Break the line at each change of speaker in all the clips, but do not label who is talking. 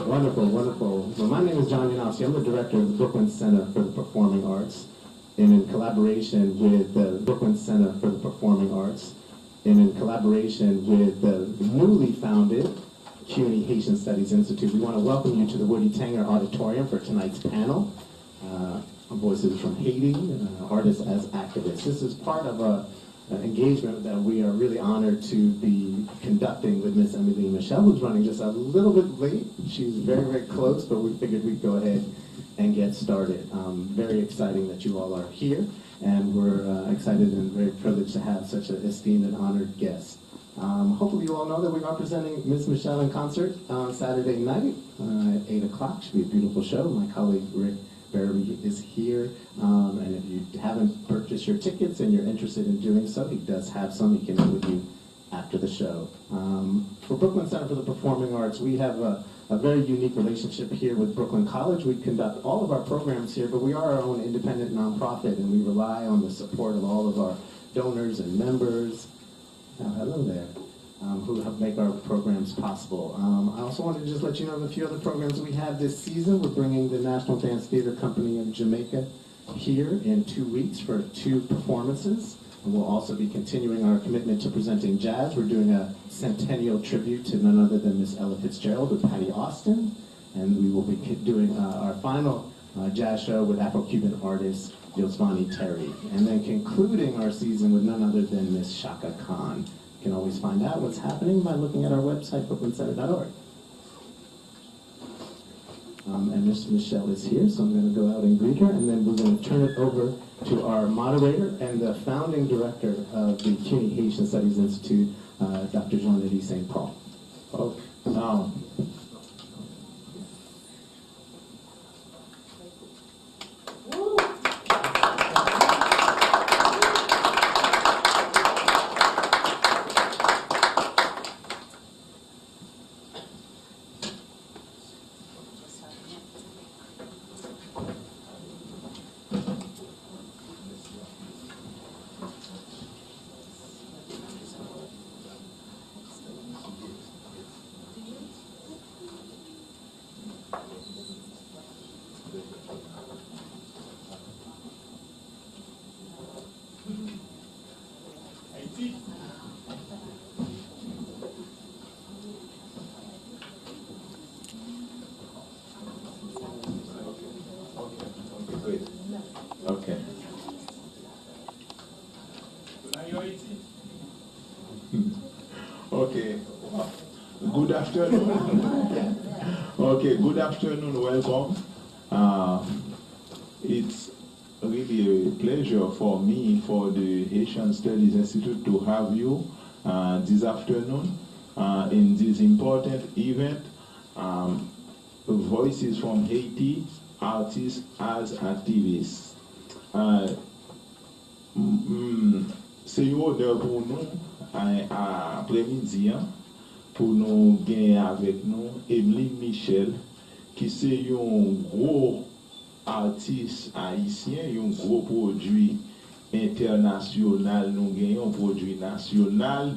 Wonderful, wonderful. Well, my name is John Eddy Saint Paul. I'm the director of the Brooklyn Center for the Performing Arts, and in collaboration with the Brooklyn Center for the Performing Arts, and in collaboration with the newly founded CUNY Haitian Studies Institute, we want to welcome you to the Tanger Auditorium for tonight's panel. Voices from Haiti, artists as activists. This is part of an engagement that we are really honored to be conducting with Miss Emeline Michel, who's running just a little bit late. She's very, very close, but we figured we'd go ahead and get started. Very exciting that you all are here, and we're excited and very privileged to have such an esteemed and honored guest. Hopefully you all know that we are presenting Miss Michel in concert on Saturday night at 8 o'clock. Should be a beautiful show. My colleague Rick Barry is here, and if you haven't purchased your tickets and you're interested in doing so, he does have some. He can meet with you after the show. For Brooklyn Center for the Performing Arts, we have a very unique relationship here with Brooklyn College. We conduct all of our programs here, but we are our own independent nonprofit, and we rely on the support of all of our donors and members. Hello there. Who help make our programs possible. I also wanted to just let you know of a few other programs we have this season. We're bringing the National Dance Theater Company of Jamaica here in 2 weeks for 2 performances. And we'll also be continuing our commitment to presenting jazz. We're doing a centennial tribute to none other than Miss Ella Fitzgerald with Patty Austin. And we will be doing our final jazz show with Afro-Cuban artist Yosvani Terry. And then concluding our season with none other than Miss Shaka Khan. You can always find out what's happening by looking at our website, brooklyncenter.org. And Miss Michelle is here, so I'm going to go out and greet her, and then we're going to turn it over to our moderator and the founding director of the CUNY Haitian Studies Institute, Dr. Jean Eddy Saint Paul.
Okay. Okay. Okay. Good afternoon. Okay, good afternoon, welcome. It's really a pleasure for me, for the Haitian Studies Institute, to have you this afternoon in this important event. Voices from Haiti, artists as activists. C'est un honneur pour nous après-midi pour nous gagner avec nous Emeline Michel, qui c'est un gros artiste haïtien, un gros produit international. Nous gagnons un produit national.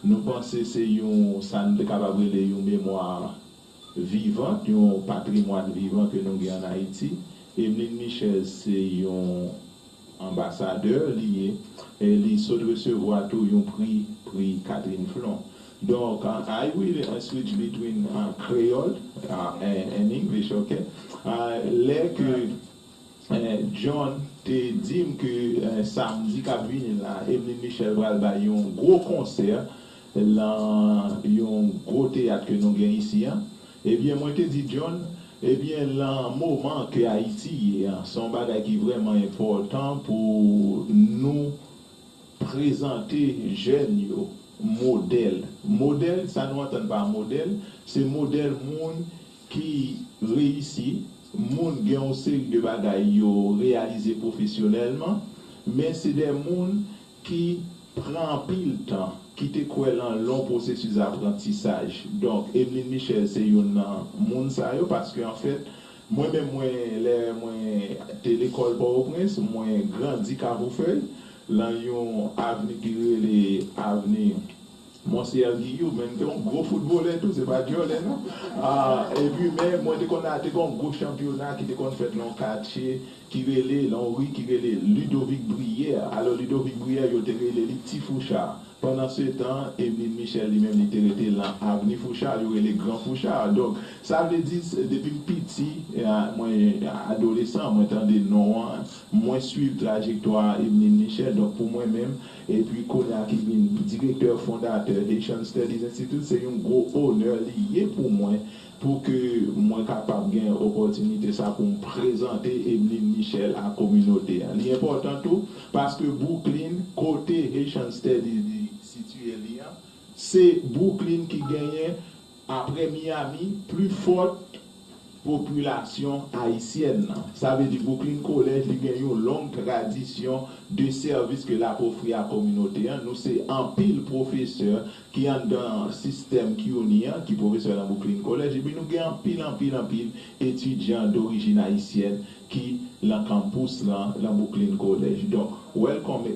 Nous pensons que c'est un capable de une mémoire vivante, un patrimoine vivant que nous gagnons en Haïti. Emeline Michel, c'est un ambassadeur lié, et il se recevoir tout un prix Catherine Flon. Donc, I will switch between Creole and English, okay? Que John te dit que samedi qu'a venu là, Emeline Michel va avoir un gros concert, là, un gros théâtre que nous gagnons ici. Eh bien, moi te dis John, eh bien, le moment que Haïti son bagage qui est vraiment important pour nous présenter jeunes modèle. Modèle, ça nous entend pas modèle, c'est modèle monde qui réussit, monde qui ont une série de bagages réalisés professionnellement, mais c'est des mondes qui prend pile temps, qui te quoi dans long processus d'apprentissage. Donc, Emeline Michel, c'est une monde ça parce qu'en fait, moi-même, moi, l'école Port-au-Prince, moi, grandi Carrefour, là, il y a une avenue qui est l'avenue Mon Guillaume, même un gros footballeur, tout, c'est pas Dieu, non? Et puis, même, moi, on a un gros championnat qui était fait dans le quartier, qui relait, l'Henri, qui relait Ludovic Brière. Alors, Ludovic Brière, il était relais les petits Fouchards. Pendant ce temps, Emeline Michel lui-même était resté là, avenue Fouchard, il y avait les grands Fouchards. Donc, ça veut dire, depuis petit, moi, adolescent, moi, j'entendais non, moi, suivre la trajectoire Emeline Michel, donc pour moi-même, et puis, Konya, qui est directeur fondateur Haitian Studies Institute, c'est un gros honneur lié pour moi, pour que moi capable de gagner opportunité ça pour me présenter Emeline Michel à la communauté. C'est important tout, parce que Brooklyn, côté Haitian Studies, situé là, c'est Brooklyn qui gagne après Miami plus forte population haïtienne. Ça veut dire que Brooklyn College il gagne une longue tradition de service que la offre à la communauté. Nous, c'est un pile professeur qui est dans le système CUNY, qui est professeur dans Brooklyn College, et puis nous avons un pile étudiants d'origine haïtienne qui dans le campus là, dans Brooklyn College. Donc, welcome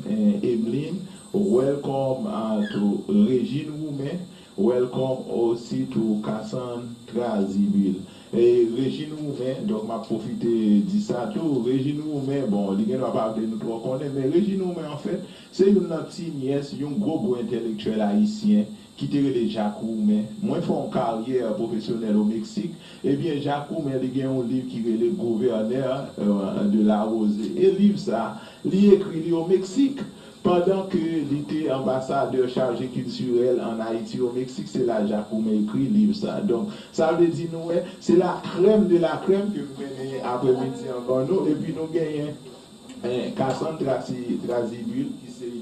Emeline, welcome to Régine Roumain, welcome aussi to Cassandre Thrasybule. Et Régine Roumain, donc m'a profité de ça tout. Régine Roumain, bon, les gens ne vont pas de nous trop connaître, mais Régine Roumain, en fait, c'est une petite nièce, un gros intellectuel haïtien qui était le Jacques Roumain. Moi, je fais une carrière professionnelle au Mexique. Eh bien, Jacques Roumain, il a un livre qui est le gouverneur de la Rosée. Et le livre, ça, il écrit au Mexique. Pendant que il était ambassadeur chargé culturel en Haïti au Mexique, c'est là Jacques Roumain écrit livre ça. Donc, ça veut dire nous, c'est la crème de la crème que nous menons après-midi encore nous. Et puis nous gagnons Cassandre Thrasybule, qui c'est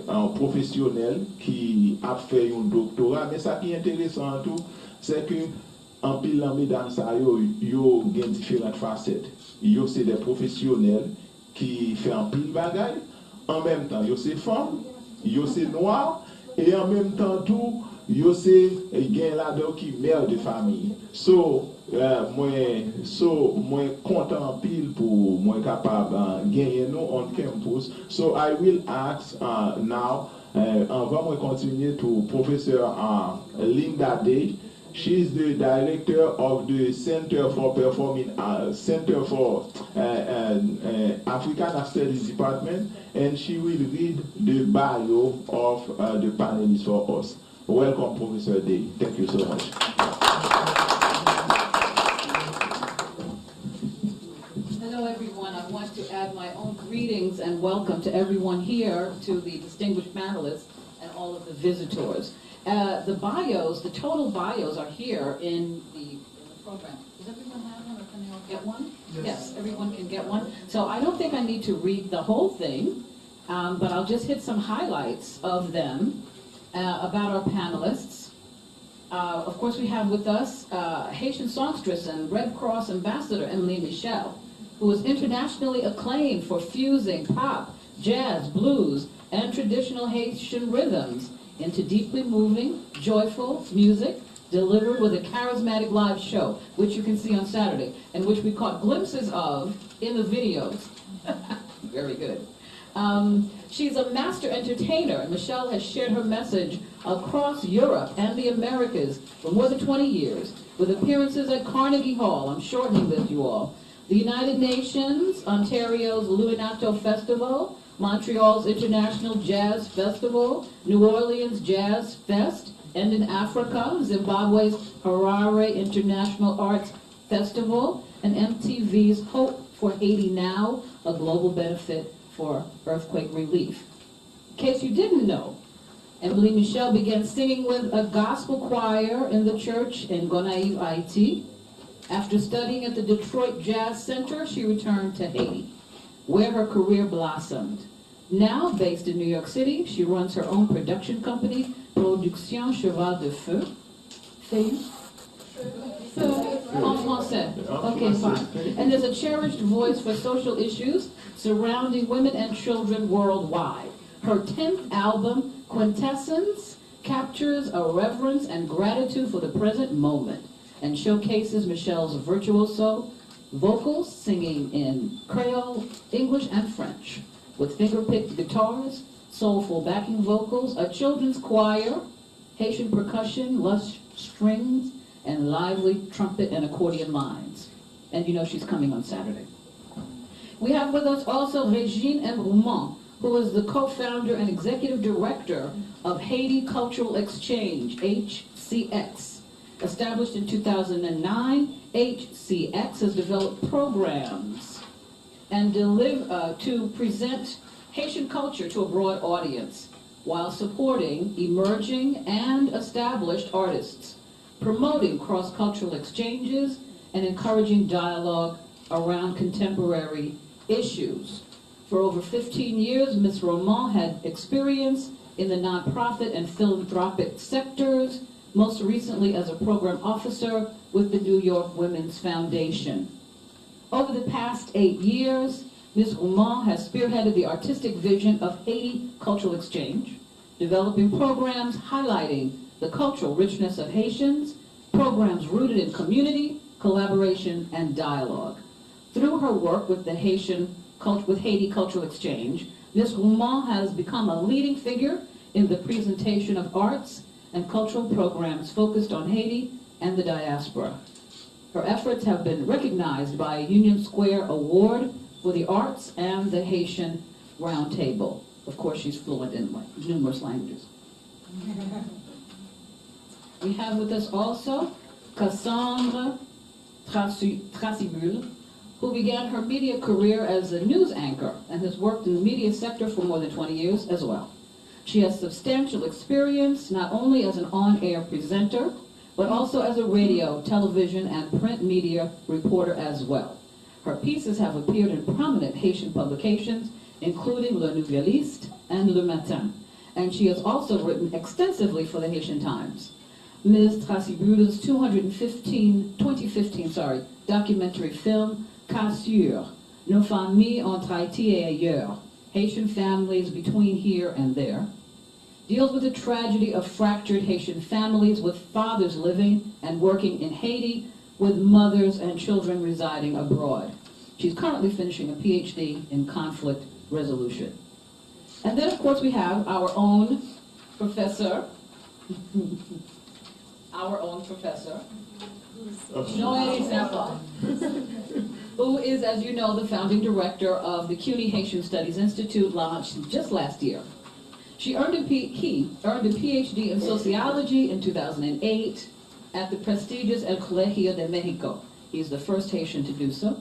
un professionnel qui a fait un doctorat. Mais ça qui est intéressant tout, c'est que en pile dans mesdames, ça, yo gagne différentes facettes. Yo c'est des professionnels qui fait un pile bagaille, en même temps, yo c'est femme, yo c'est noir, et en même temps tout, yo c'est gain là-dedans qui mère de famille. Moi content en pile pour moi capable gagner nous on campus. So I will ask now, on va moi continuer to professeur Lynda Day. She is the director of the Center for Performing Center for Africana Studies Department, and she will read the bio of the panelists for us. Welcome, Professor Day. Thank you so much.
Hello, everyone. I want to add my own greetings and welcome to everyone here, to the distinguished panelists and all of the visitors. The total bios are here in the program. Does everyone have one, or can they all get one? Yes, everyone can get one. So I don't think I need to read the whole thing, but I'll just hit some highlights of them about our panelists. Of course, we have with us Haitian songstress and Red Cross ambassador Emeline Michel, who is internationally acclaimed for fusing pop, jazz, blues, and traditional Haitian rhythms into deeply moving, joyful music delivered with a charismatic live show, which you can see on Saturday, and which we caught glimpses of in the videos. Very good. She's a master entertainer, and Michelle has shared her message across Europe and the Americas for more than 20 years, with appearances at Carnegie Hall, I'm shortening this, you all, the United Nations, Ontario's Luinato Festival, Montreal's International Jazz Festival, New Orleans Jazz Fest, and in Africa, Zimbabwe's Harare International Arts Festival, and MTV's Hope for Haiti Now, a global benefit for earthquake relief. In case you didn't know, Emeline Michel began singing with a gospel choir in the church in Gonaïves, Haiti. After studying at the Detroit Jazz Center, she returned to Haiti, where her career blossomed. Now based in New York City, she runs her own production company, Production Cheval de Feu. Feu? En français. Okay, fine. And is a cherished voice for social issues surrounding women and children worldwide. Her 10th album, Quintessence, captures a reverence and gratitude for the present moment and showcases Michel's virtuoso vocals, singing in Creole, English, and French, with finger-picked guitars, soulful backing vocals, a children's choir, Haitian percussion, lush strings, and lively trumpet and accordion lines. And you know she's coming on Saturday. We have with us also Régine Roumain, who is the co-founder and executive director of Haiti Cultural Exchange, HCX. Established in 2009, HCX has developed programs and to present Haitian culture to a broad audience while supporting emerging and established artists, promoting cross-cultural exchanges, and encouraging dialogue around contemporary issues. For over 15 years, Ms. Roumain had experience in the nonprofit and philanthropic sectors, most recently as a program officer with the New York Women's Foundation. Over the past 8 years, Ms. Roumain has spearheaded the artistic vision of Haiti Cultural Exchange, developing programs highlighting the cultural richness of Haitians, programs rooted in community, collaboration, and dialogue. Through her work with Haiti Cultural Exchange, Ms. Roumain has become a leading figure in the presentation of arts and cultural programs focused on Haiti and the diaspora. Her efforts have been recognized by a Union Square Award for the Arts and the Haitian Roundtable. Of course, she's fluent in numerous languages. We have with us also Cassandre Thrasybule, who began her media career as a news anchor and has worked in the media sector for more than 20 years as well. She has substantial experience not only as an on-air presenter, but also as a radio, television, and print media reporter as well. Her pieces have appeared in prominent Haitian publications, including Le Nouvelliste and Le Matin, and she has also written extensively for the Haitian Times. Ms. Thrasybule's 2015 documentary film, Cassure, Nos familles entre Haïti et ailleurs, Haitian families between here and there, deals with the tragedy of fractured Haitian families with fathers living and working in Haiti with mothers and children residing abroad. She's currently finishing a PhD in conflict resolution. And then, of course, we have our own professor, Jean Eddy Saint Paul, who is, as you know, the founding director of the CUNY Haitian Studies Institute, launched just last year. He earned a PhD in sociology in 2008 at the prestigious El Colegio de Mexico. He's the first Haitian to do so.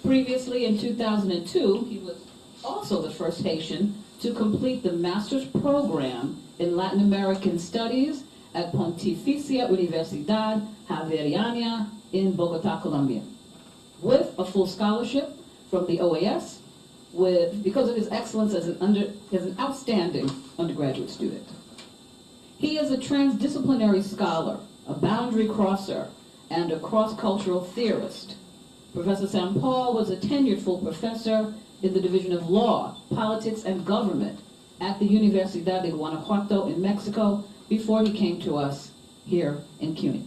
Previously, in 2002, he was also the first Haitian to complete the master's program in Latin American Studies at Pontificia Universidad Javeriana in Bogota, Colombia, with a full scholarship from the OAS, because of his excellence as an outstanding undergraduate student. He is a transdisciplinary scholar, a boundary crosser, and a cross-cultural theorist. Professor Saint Paul was a tenured full professor in the Division of Law, Politics, and Government at the Universidad de Guanajuato in Mexico before he came to us here in CUNY.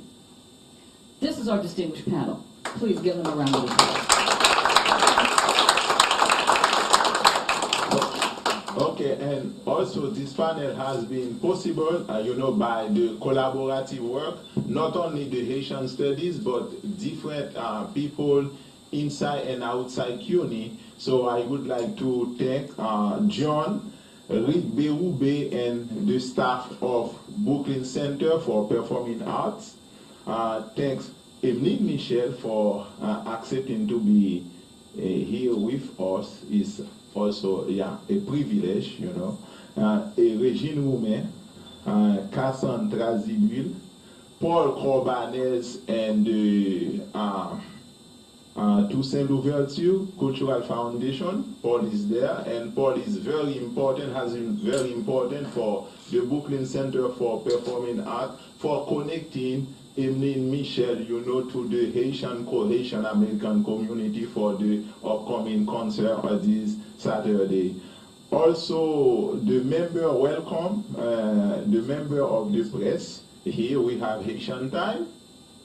This is our distinguished panel. Please give them a round of applause.
Okay, and also this panel has been possible, by the collaborative work, not only the Haitian studies, but different people inside and outside CUNY. So I would like to thank John, Rick Berube, and the staff of Brooklyn Center for Performing Arts. Thanks Emeline Michel for accepting to be here with us. Is also a privilege, Régine Roumain, Cassandre Thrasybule, Paul Corbanez, and Toussaint Louverture Cultural Foundation. Paul is there, and Paul is very important, has been very important for the Brooklyn Center for Performing Art, for connecting Emeline Michel, to the Haitian American community for the upcoming concert this Saturday. Also, the member, welcome, the member of the press. Here we have Haitian Time.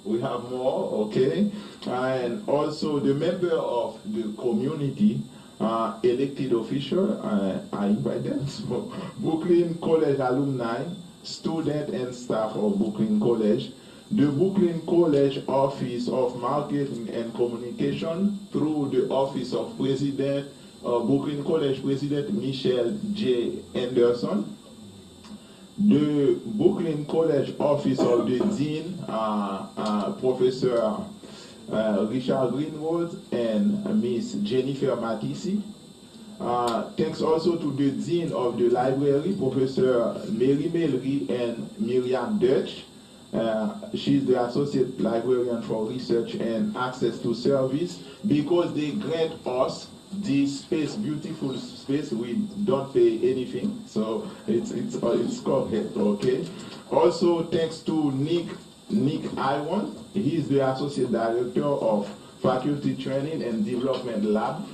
We have more, okay? And also the member of the community, elected official, I invite them. So, Brooklyn College alumni, student and staff of Brooklyn College, the Brooklyn College Office of Marketing and Communication through the Office of President, Brooklyn College President Michelle J. Anderson, the Brooklyn College Office of the Dean, Professor Richard Greenwood and Miss Jennifer Matisi. Thanks also to the Dean of the Library, Professor Mary Melry and Miriam Dutch. She's the Associate Librarian for Research and Access to Service, because they grant us this space, beautiful space. We don't pay anything, so it's correct, okay? Also, thanks to Nick Iwan. He is the Associate Director of Faculty Training and Development Lab.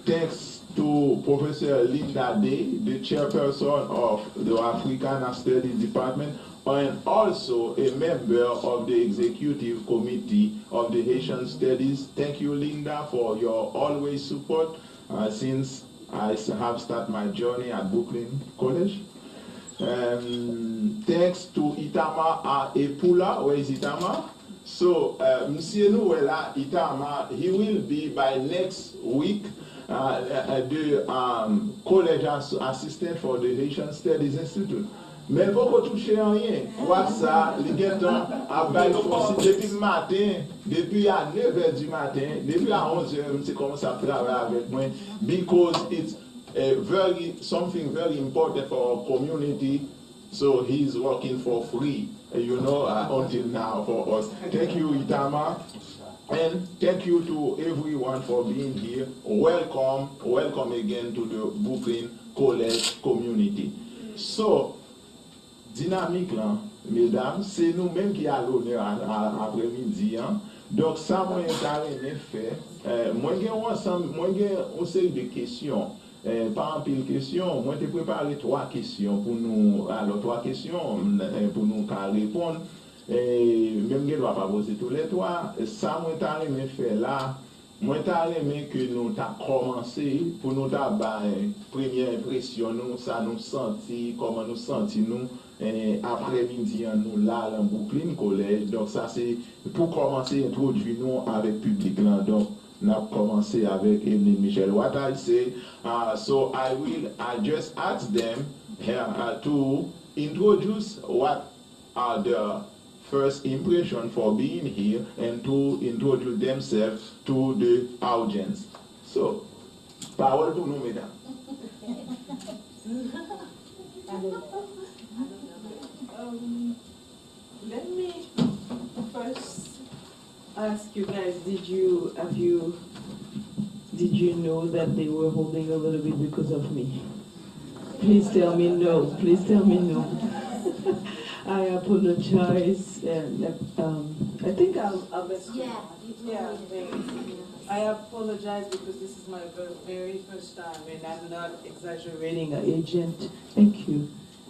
Thanks to Professor Lynda Day, the Chairperson of the Africana Studies Department, and also a member of the Executive Committee of the Haitian Studies. Thank you, Lynda, for your always support since I have started my journey at Brooklyn College. Thanks to Itama Epula. Where is Itama? So, Monsieur Nouela Itama, he will be by next week the college assistant for the Haitian Studies Institute. Mais beaucoup toucher rien. Quoi ça, les gars à bail force depuis le matin, depuis à 9h du matin, depuis à 11h, c'est comme ça travailler avec moi, because it's something very important for our community. So he's working for free, until now for us. Thank you, Itama. And thank you to everyone for being here. Welcome again to the Brooklyn College community. So, dynamique là, mesdames, c'est nous-mêmes qui allons l'honneur après-midi. Donc ça, moi, j'ai fait. Moi, j'ai une série de questions. Par exemple, moi, j'ai préparé 3 questions pour nous. Alors, 3 questions pour nous répondre. Même je ne dois pas poser tous les 3. Ça, moi, j'ai fait là. Moi, j'ai que nous avons commencé pour nous avoir une première impression, ça nous sentit, comment nous sentons après-midi, nous là, dans Brooklyn College. Donc, ça, c'est pour commencer à introduire nous avec le public. Là. Donc, on a commencé avec Emeline Michel. What I say, so I just ask them to introduce what are the first impression for being here and to introduce themselves to the audience. So, parole pour nous, mesdames.
Let me first ask you guys, did you know that they were holding a little bit because of me? Please tell me no. Please tell me no. I apologize, and I think I'll let you. Yeah. I apologize because this is my very first time, and I'm not exaggerating. Agent, thank you.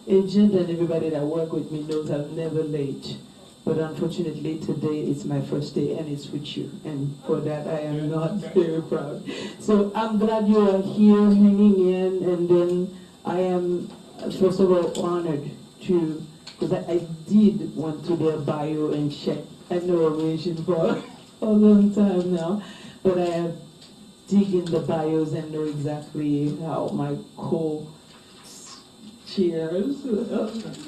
Agent and everybody that work with me knows I'm never late. But unfortunately today is my first day and it's with you. And for that I am not very proud. So I'm glad you are here hanging in, and then I am first of all honored to, because I did went to their bio and check. I know Régine for a long time now, but I have dig in the bios and know exactly how my co-chairs,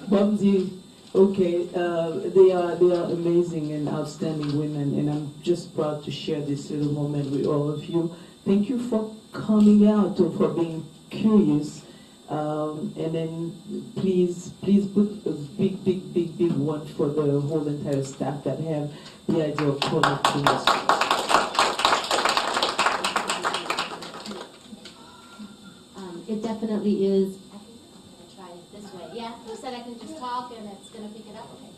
Bumsy, okay, they are amazing and outstanding women, and I'm just proud to share this little moment with all of you. Thank you for coming out or for being curious. And then please put a big one for the whole entire staff that have the idea of connecting us.
It definitely is. I think I'm going to try it this way. Yeah, you said I can just talk and it's going to pick it up. Okay.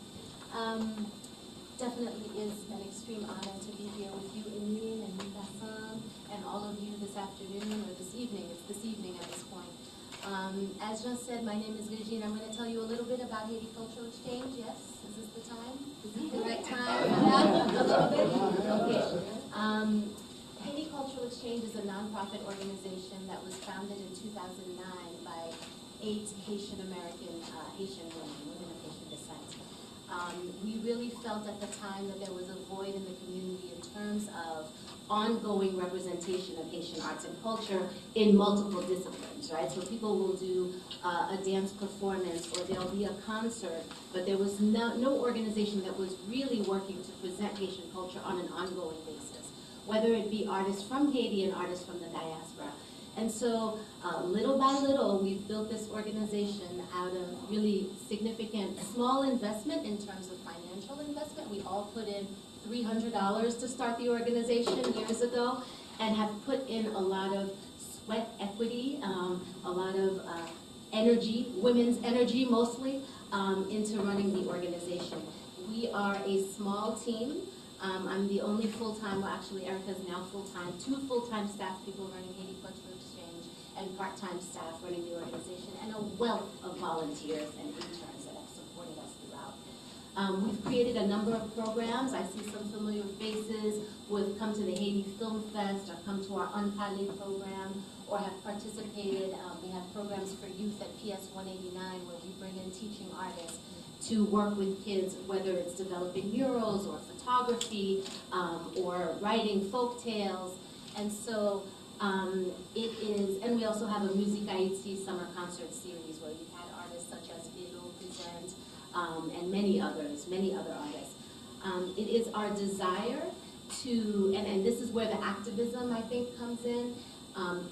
Definitely is an extreme honor to be here with you, Emeline and Cassandre, and all of you this afternoon or this evening. It's this evening at this point. As Jean said, my name is Régine. I'm going to tell you a little bit about Haiti Cultural Exchange. Yes? Is this the time? Is this the right time? A little bit? Okay. Haiti Cultural Exchange Exchange is a nonprofit organization that was founded in 2009 by 8 Haitian American Haitian women of Haitian descent. We really felt at the time that there was a void in the community in terms of ongoing representation of Haitian arts and culture in multiple disciplines, right? So people will do a dance performance or there'll be a concert, but there was no organization that was really working to present Haitian culture on an ongoing basis, whether it be artists from Haiti and artists from the diaspora. And so little by little, we've built this organization out of really significant small investment in terms of financial investment. We all put in $300 to start the organization years ago and have put in a lot of sweat equity, a lot of energy, women's energy mostly, into running the organization. We are a small team. I'm the only full-time, well actually Erica's now full-time, 2 full-time staff people running Haiti Cultural Exchange and part-time staff running the organization, and a wealth of volunteers and interns that have supported us throughout. We've created a number of programs. I see some familiar faces who have come to the Haiti Film Fest or come to our Untitled program or have participated. We have programs for youth at PS 189 where we bring in teaching artists to work with kids, whether it's developing murals or photography or writing folk tales. And so it is, and we also have a Musique Haiti summer concert series where we've had artists such as Velo present and many other artists. It is our desire to, and this is where the activism I think comes in.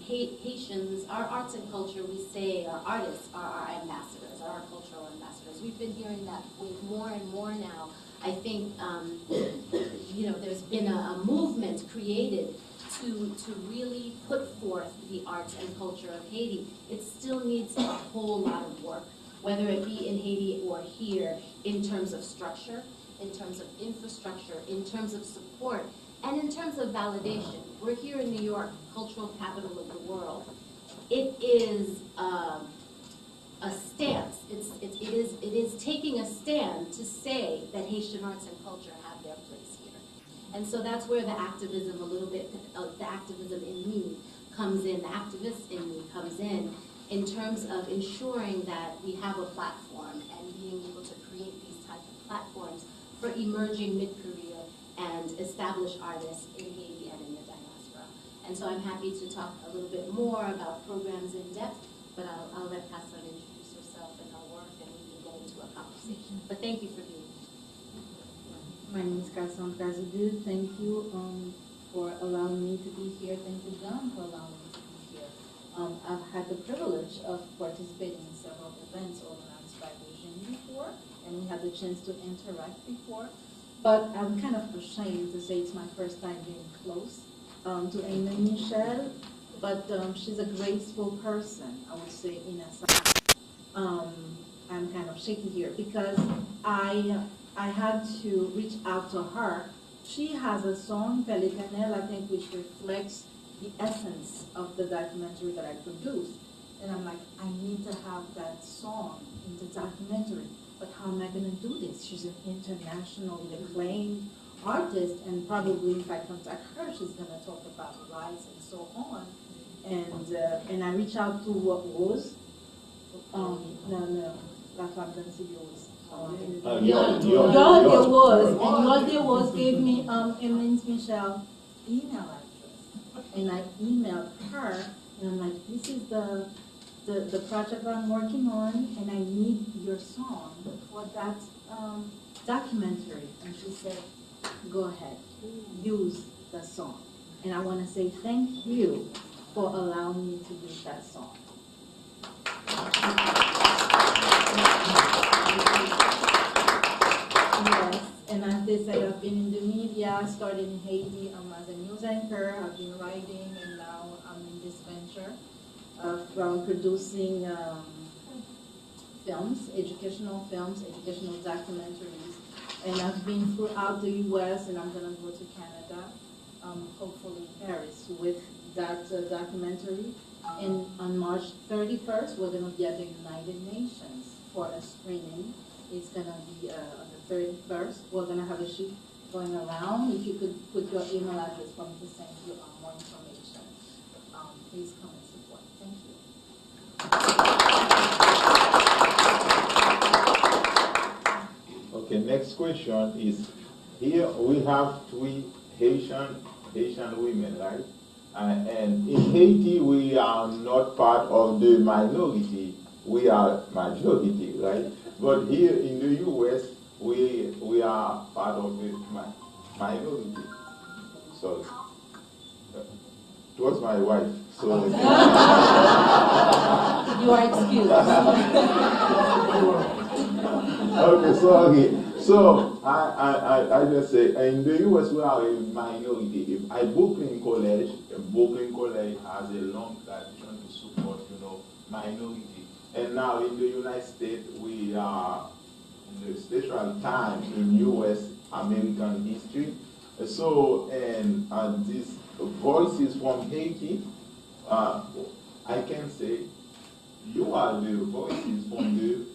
Haitians, our arts and culture, we say our artists are our ambassadors, are our cultural ambassadors. We've been hearing that with more and more now. I think, there's been a movement created to really put forth the arts and culture of Haiti. It still needs a whole lot of work, whether it be in Haiti or here, in terms of structure, in terms of infrastructure, in terms of support, and in terms of validation. We're here in New York, cultural capital of the world. It is a stance. It is taking a stand to say that Haitian arts and culture have their place here. And so that's where the activism, a little bit, the activism in me comes in, the activist in me comes in terms of ensuring that we have a platform and being able to create these types of platforms for emerging mid-career and established artists in Haiti and in the diaspora. And so I'm happy to talk a little bit more about programs in depth, but I'll let Cassandre introduce herself and her work, and we can go into a conversation. But thank you for being here.
My name is Cassandre Thrasybule. Thank you for allowing me to be here. Thank you, John, for allowing me to be here. I've had the privilege of participating in several events organized by Régine before, and we had the chance to interact before. But I'm kind of ashamed to say it's my first time being close to Emeline Michel, but she's a graceful person, I would say, in a sense. I'm kind of shaky here because I had to reach out to her. She has a song, Pellecanel, I think, which reflects the essence of the documentary that I produced. And I'm like, I need to have that song in the documentary. But how am I going to do this? She's an internationally acclaimed artist, and probably if I contact her, she's going to talk about rights and so on. And I reached out to what was, La Femme Danseuse. God there was gave me Emeline Michel email address, and I emailed her, and I'm like, this is the project I'm working on, and I need your song for that documentary. And she said, go ahead, use the song. And I want to say thank you for allowing me to use that song. Yes, and as they said, I've been in the media, started in Haiti as a news anchor. I've been writing, and now I'm in this venture of producing films, educational documentaries. And I've been throughout the U.S., and I'm going to go to Canada, hopefully Paris, with that documentary. And on March 31st, we're going to be at the United Nations for a screening. It's going to be on the 31st. We're going to have a shoot going around. If you could put your email address for me to send you more information. please come and support. Thank you.
Okay, next question is, here we have three Haitian women, right? And in Haiti, we are not part of the minority, we are majority, right? But here in the US, we are part of the minority. So, it was my wife, so.
You are excused.
Okay, sorry. So I just say in the US we are a minority. At Brooklyn College has a long tradition to support, minority. And now in the United States we are in a special time in US American history. So and these voices from Haiti, I can say you are the voices from the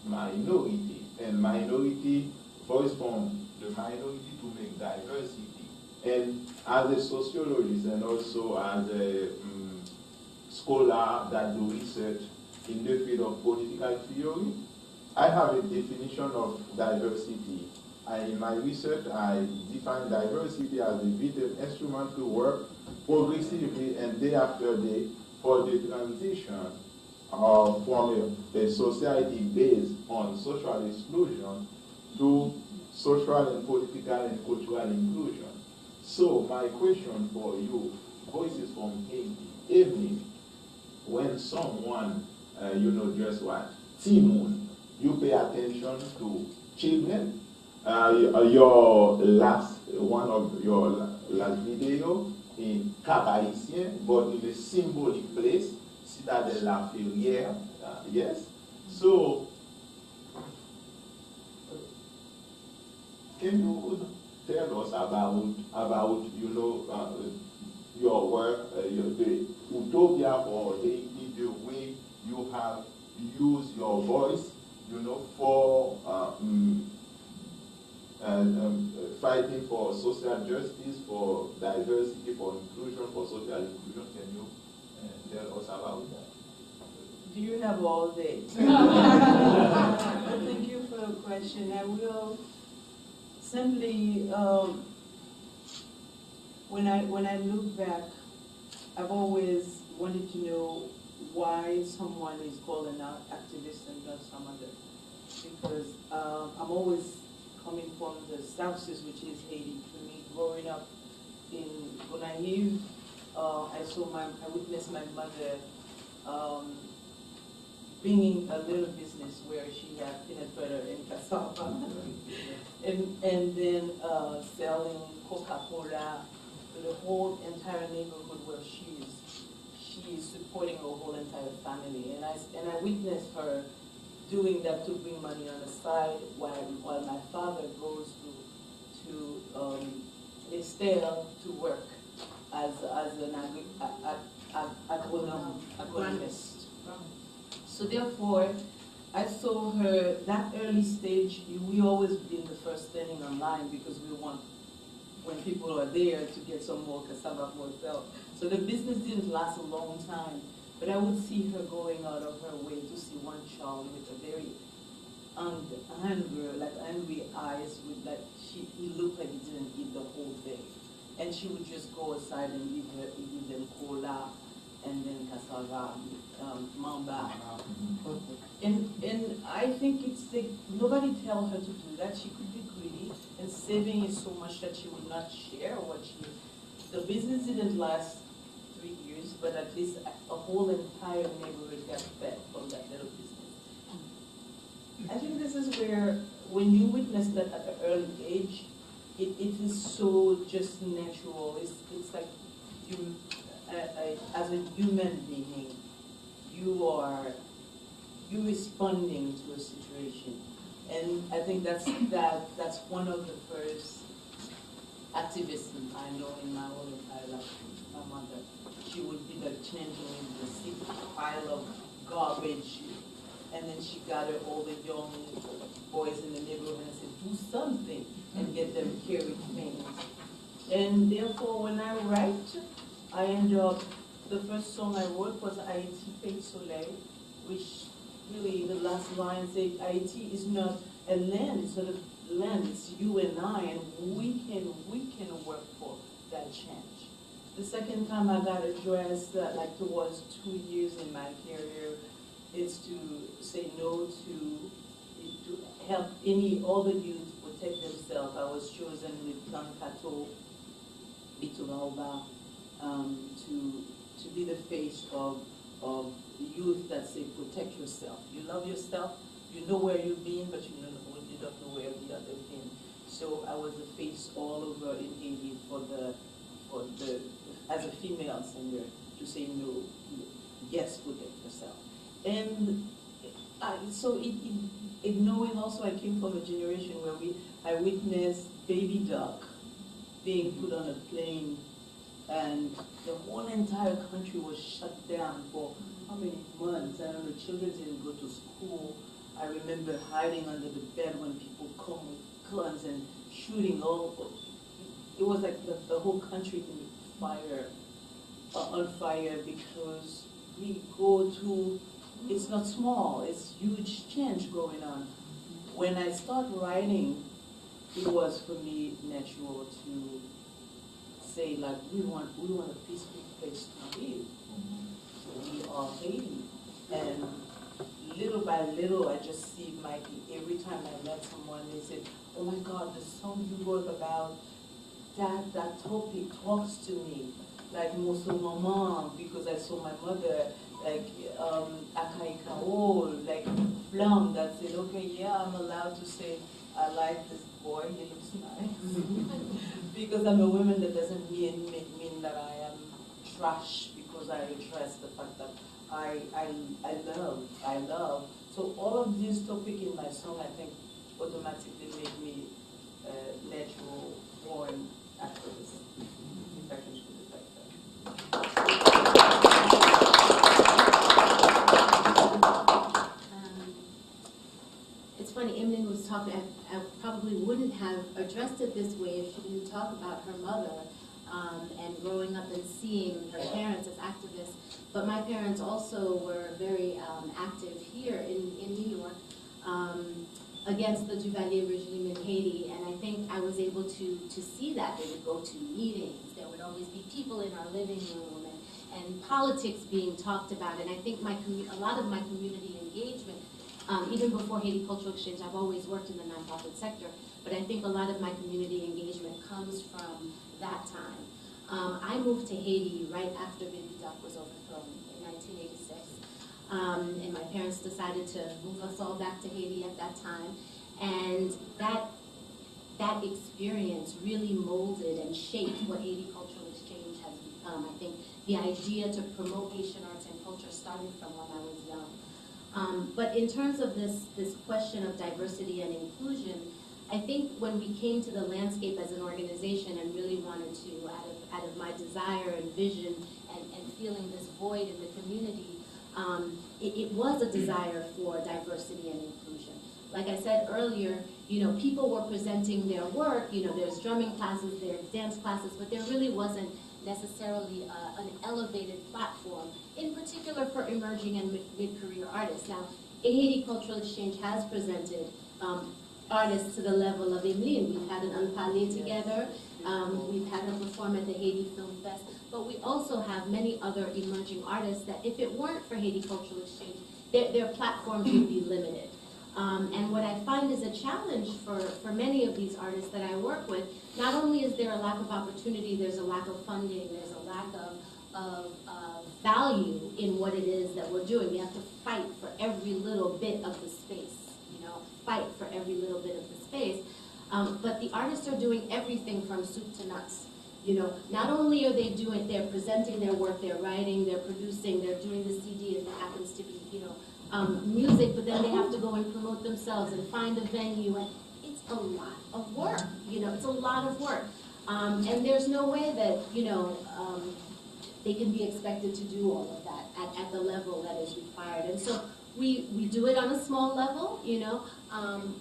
minority, and minority voice from the minority to make diversity. And as a sociologist and also as a scholar that do research in the field of political theory, I have a definition of diversity. In my research, I define diversity as a vital instrument to work progressively and day after day for the transition from a society based on social exclusion to social and political and cultural inclusion. So my question for you, voices from Haiti, Emeline, when someone, just what, Timon, you pay attention to children, one of your last video in Cap-Haïtien, but in a symbolic place, Citadelle La Ferrière, yes. So, can you tell us about your work, the Utopia for Haiti, the way you have used your voice, for fighting for social justice, for diversity, for inclusion, for social inclusion? Can you tell us about that?
Do you have all day? Thank you for the question. I will simply, when I look back, I've always wanted to know why someone is called an activist and not some other. Because I'm always coming from the South, which is Haiti. For me, growing up in Gonaïve, I witnessed my mother bringing a little business where she had peanut butter and cassava, and then selling Coca-Cola to the whole entire neighborhood where she is supporting her whole entire family. And I witnessed her doing that to bring money on the side while my father goes to Estelle to work as an agronomist. So therefore, I saw her that early stage. We always been the first standing online because we want, when people are there, to get some more cassava for herself. So the business didn't last a long time, but I would see her going out of her way to see one child with a very angry eyes, he looked like he didn't eat the whole day. And she would just go aside and give them cola and then cassava, mamba. And I think it's nobody tell her to do that. She could be greedy, and saving is so much that she would not share the business didn't last 3 years, but at least a whole entire neighborhood got fed from that little business. I think this is where, when you witness that at an early age, it is so just natural. It's like you, as a human being, you're responding to a situation, and I think that's one of the first activists I know in my whole entire life. My mother, she would be like changing the sick pile of garbage, and then she gathered all the young boys in the neighborhood and said, do something, and get them carry things. And therefore, when I write, I end up The first song I wrote was Haiti Pays Soleil, which really the last line said Haiti is not a land, it's not a land, it's you and I, and we can work for that change. The second time I got addressed, like towards 2 years in my career, is to say no to help all the youth protect themselves. I was chosen with Plan Kato, Bituraoba, to be the face of youth that say protect yourself. You love yourself, you know where you've been, but you don't know where the other been. So I was the face all over in Haiti as a female singer to say no, yes, protect yourself. And knowing also I came from a generation where I witnessed baby duck being put on a plane, and the whole entire country was shut down for how many months? I don't know, children didn't go to school. I remember hiding under the bed when people come with guns and shooting it was like the whole country on fire because we go through, it's not small, it's huge change going on. When I start writing, it was for me natural to say like we want a peaceful place to live. We are Haiti, and little by little I just see Mikey. Every time I met someone, they said, "Oh my God, the song you wrote about that topic talks to me." Like Moso Mama, because I saw my mother, like Akaikao, like Flam, that said, okay, yeah, I'm allowed to say I like this boy, he looks nice. Because I'm a woman, that doesn't mean that I am trash because I address the fact that I love. So all of these topics in my song, I think, automatically make me natural born actress. If I can put it like that.
It's funny, Emeline was talking, I probably wouldn't have addressed it this way if she didn't talk about her mother and growing up and seeing her parents as activists. But my parents also were very active here in New York against the Duvalier regime in Haiti. And I think I was able to see that. They would go to meetings. There would always be people in our living room and politics being talked about. And I think a lot of my community engagement, even before Haiti Cultural Exchange, I've always worked in the nonprofit sector, but I think a lot of my community engagement comes from that time. I moved to Haiti right after Baby Duck was overthrown in 1986. And my parents decided to move us all back to Haiti at that time. And that experience really molded and shaped what Haiti Cultural Exchange has become. I think the idea to promote Haitian arts and culture started from when I was young. But in terms of this question of diversity and inclusion, I think when we came to the landscape as an organization and really wanted to, out of my desire and vision and feeling this void in the community, it was a desire for diversity and inclusion. Like I said earlier, people were presenting their work, there's drumming classes, there's dance classes, but there really wasn't necessarily an elevated platform, in particular for emerging and mid-career artists. Now, Haiti Cultural Exchange has presented artists to the level of Emeline. We've had an Unparlé together, we've had them perform at the Haiti Film Fest, but we also have many other emerging artists that if it weren't for Haiti Cultural Exchange, their platforms would be limited. And what I find is a challenge for many of these artists that I work with, not only is there a lack of opportunity, there's a lack of funding, there's a lack of value in what it is that we're doing. We have to fight for every little bit of the space, fight for every little bit of the space. But the artists are doing everything from soup to nuts. Not only are they're presenting their work, they're writing, they're producing, they're doing the CD if it happens to be, music, but then they have to go and promote themselves and find a venue, and it's a lot of work, it's a lot of work. And there's no way that, they can be expected to do all of that at the level that is required. And so We do it on a small level, you know,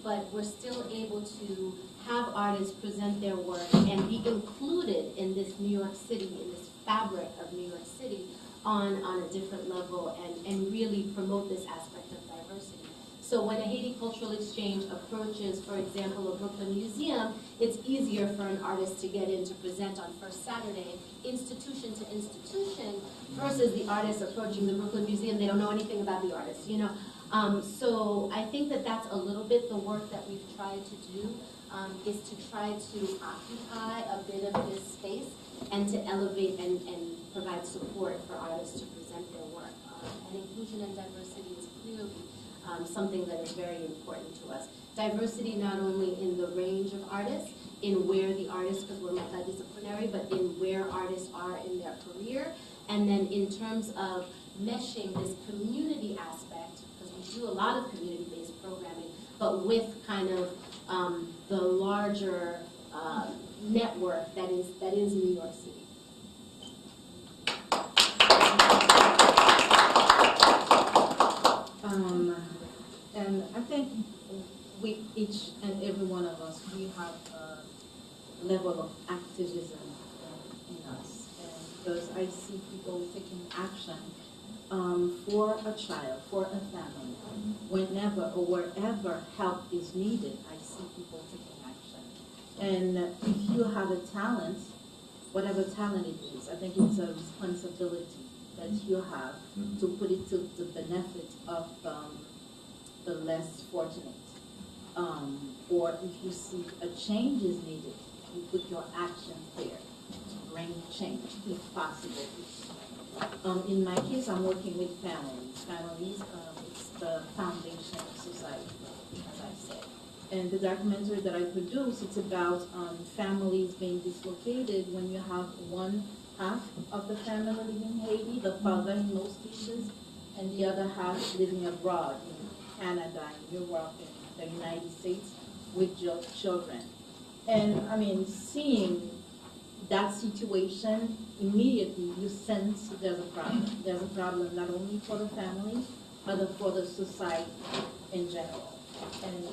but we're still able to have artists present their work and be included in this New York City, in this fabric of New York City on a different level and really promote this aspect of diversity. So when a Haiti Cultural Exchange approaches, for example, a Brooklyn museum, it's easier for an artist to get in to present on First Saturday, institution to institution, versus the artist approaching the Brooklyn Museum. They don't know anything about the artist, you know. So I think that that's a little bit the work that we've tried to do, is to try to occupy a bit of this space and to elevate and provide support for artists to present their work. And inclusion and diversity is clearly something that is very important to us. Diversity not only in the range of artists, in where the artists, because we're multidisciplinary, but in where artists are in their career, and then in terms of meshing this community aspect, because we do a lot of community-based programming, but with kind of the larger network that is New York City.
And I think we, each and every one of us, we have a level of activism in us. And because I see people taking action for a child, for a family, whenever or wherever help is needed, I see people taking action. And if you have a talent, whatever talent it is, I think it's a responsibility that you have to put it to the benefit of the less fortunate. Or if you see a change is needed, you put your actions there to bring change, if possible. In my case, I'm working with families. Families, it's the foundation of society, as I said. And the documentary that I produce, it's about families being dislocated when you have one half of the family living in Haiti, the father in most cases, and the other half living abroad in Canada, in Europe, in the United States with children. And I mean, seeing that situation, immediately you sense there's a problem. There's a problem not only for the family, but for the society in general. And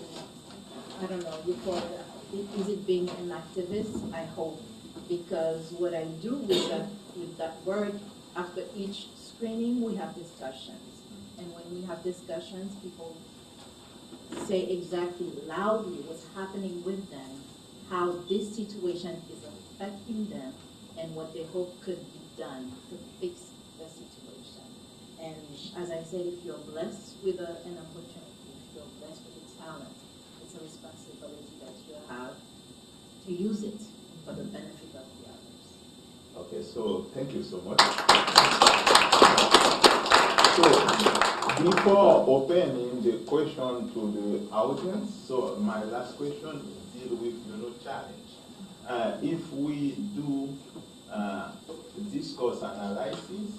I don't know, you call it, is it being an activist? I hope. Because what I do with that work, after each screening, we have discussions. And when we have discussions, people say exactly loudly what's happening with them, how this situation is affecting them, and what they hope could be done to fix the situation. And as I said, if you're blessed with an opportunity, if you're blessed with a talent, it's a responsibility that you have to use it for the benefit of the others.
Okay, so thank you so much. So before opening the question to the audience, so my last question deal with challenge. If we do discourse analysis,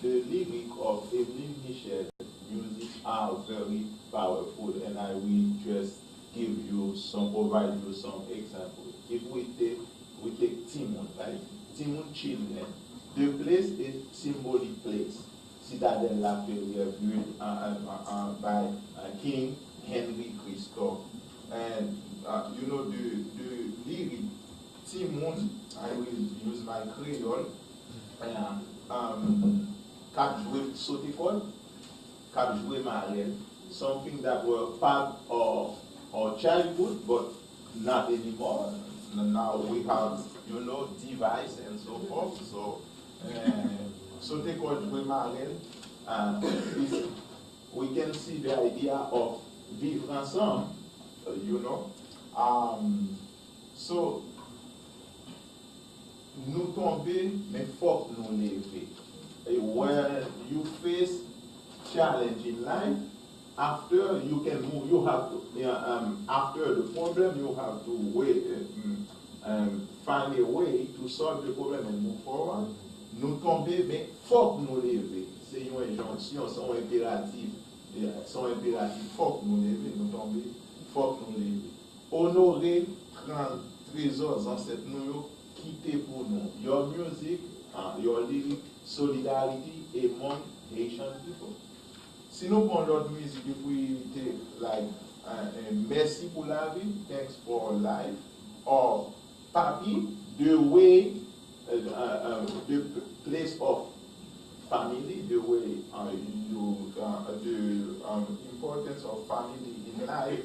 the lyric of Emeline Michel music are very powerful, and I will just provide you some examples. If we take Timon, right? Timon children. The place is symbolic place. Citadel La Ferrière built by King Henry Christophe. And the lyric Timon, I will use my Creole. Cap joué Soticole, cap joué Marielle, something that were part of our childhood, but not anymore. Now we have, device and so forth. So, Soticole joué Marielle, we can see the idea of vivre ensemble, So, nous tomber, mais faut nous lever. When you face challenge in life, after you can move, you have to, after the problem, you have to wait, find a way to solve the problem and move forward. Nous tomber, mais faut nous lever. C'est une injonction, son impératif, faut nous lever, nous tomber, faut nous lever. Honorer 30 trésors ancêtres nous quitter pour nous. Your music, your lyric, solidarity among Haitian people. Si nous prenons notre musique, vous imiter, like, merci pour la vie, thanks for life, or papi, the way, the place of family, the way the importance of family in life,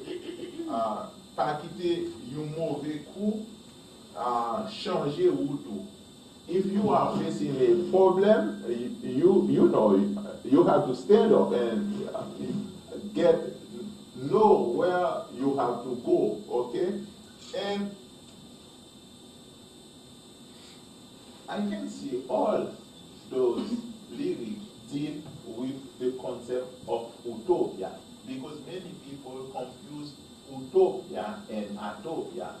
pas quitter un mauvais coup, changer route. If you are facing a problem, you know you have to stand up and know where you have to go, okay? And I can see all those lyrics deal with the concept of utopia, because many people confuse utopia and atopia.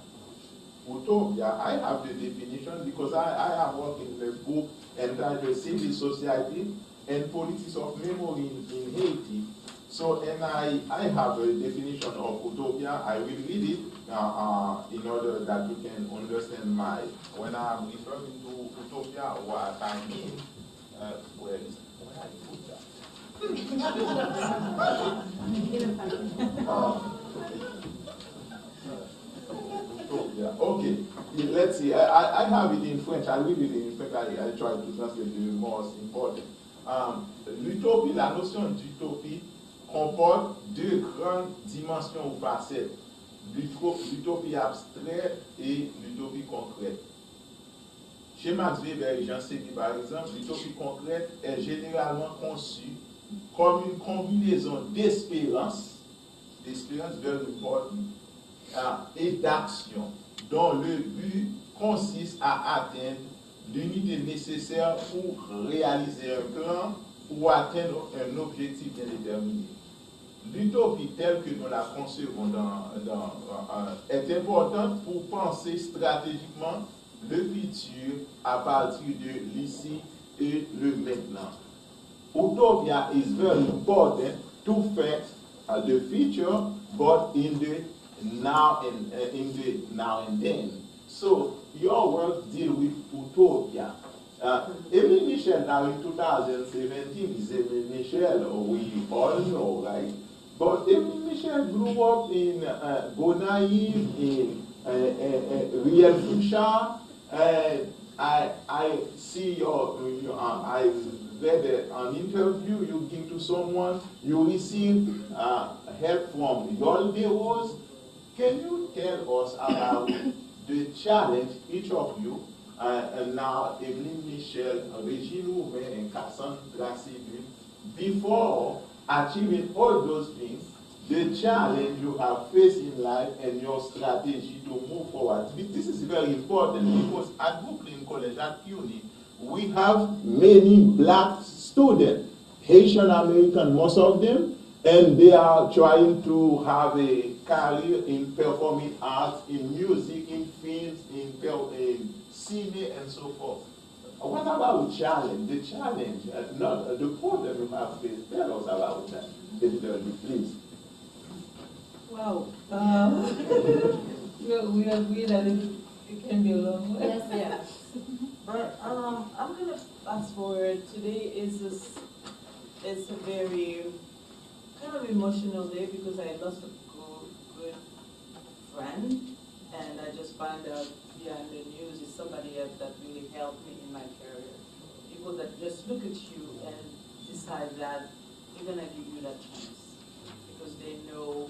Utopia, I have the definition because I have worked in the book entitled Civil Society and Politics of Memory in Haiti. So, and I have a definition of utopia. I will read it in order that you can understand when I'm referring to utopia, what I mean. Where I put that? Okay, let's see. I have it in French. I read it in French. I try to translate the most important. L'utopie, la notion d'utopie comporte deux grandes dimensions ou facettes. L'utopie abstraite et l'utopie concrète. Chez Max Weber et Jean Eddy, par exemple, l'utopie concrète est généralement conçue comme une combinaison d'espérance very important, et d'action, dont le but consiste à atteindre l'unité nécessaire pour réaliser un plan ou atteindre un objectif bien déterminé. L'utopie telle que nous la concevons est importante pour penser stratégiquement le futur à partir de l'ici et le maintenant. Utopia is very important to face the future, but in the now and then. So your work deal with utopia. Emeline Michel now in 2017 is Emeline Michel, we all know, right? But Emeline Michel grew up in Gonaïve, in Riel Fouchard. I see I read an interview you give to someone, you receive help from Yolde Rose. Can you tell us about the challenge, each of you, and now Emeline Michel, Régine Roumain, and Cassandre Thrasybule, before achieving all those things, the challenge you have faced in life and your strategy to move forward. This is very important because at Brooklyn College, at CUNY, we have many black students, Haitian American, most of them, and they are trying to have a career in performing arts, in music, in films, in cine, and so forth. What about challenge? The challenge, not the problem you have faced. Tell us about that, please.
Wow. We agree that it can be a long way.
Yes, yes.
But I'm going to fast forward. Today is a very kind of emotional day because I lost a good friend, and I just found out behind the news is somebody else that really helped me in my career. People that just look at you and decide that they're going to give you that chance because they know.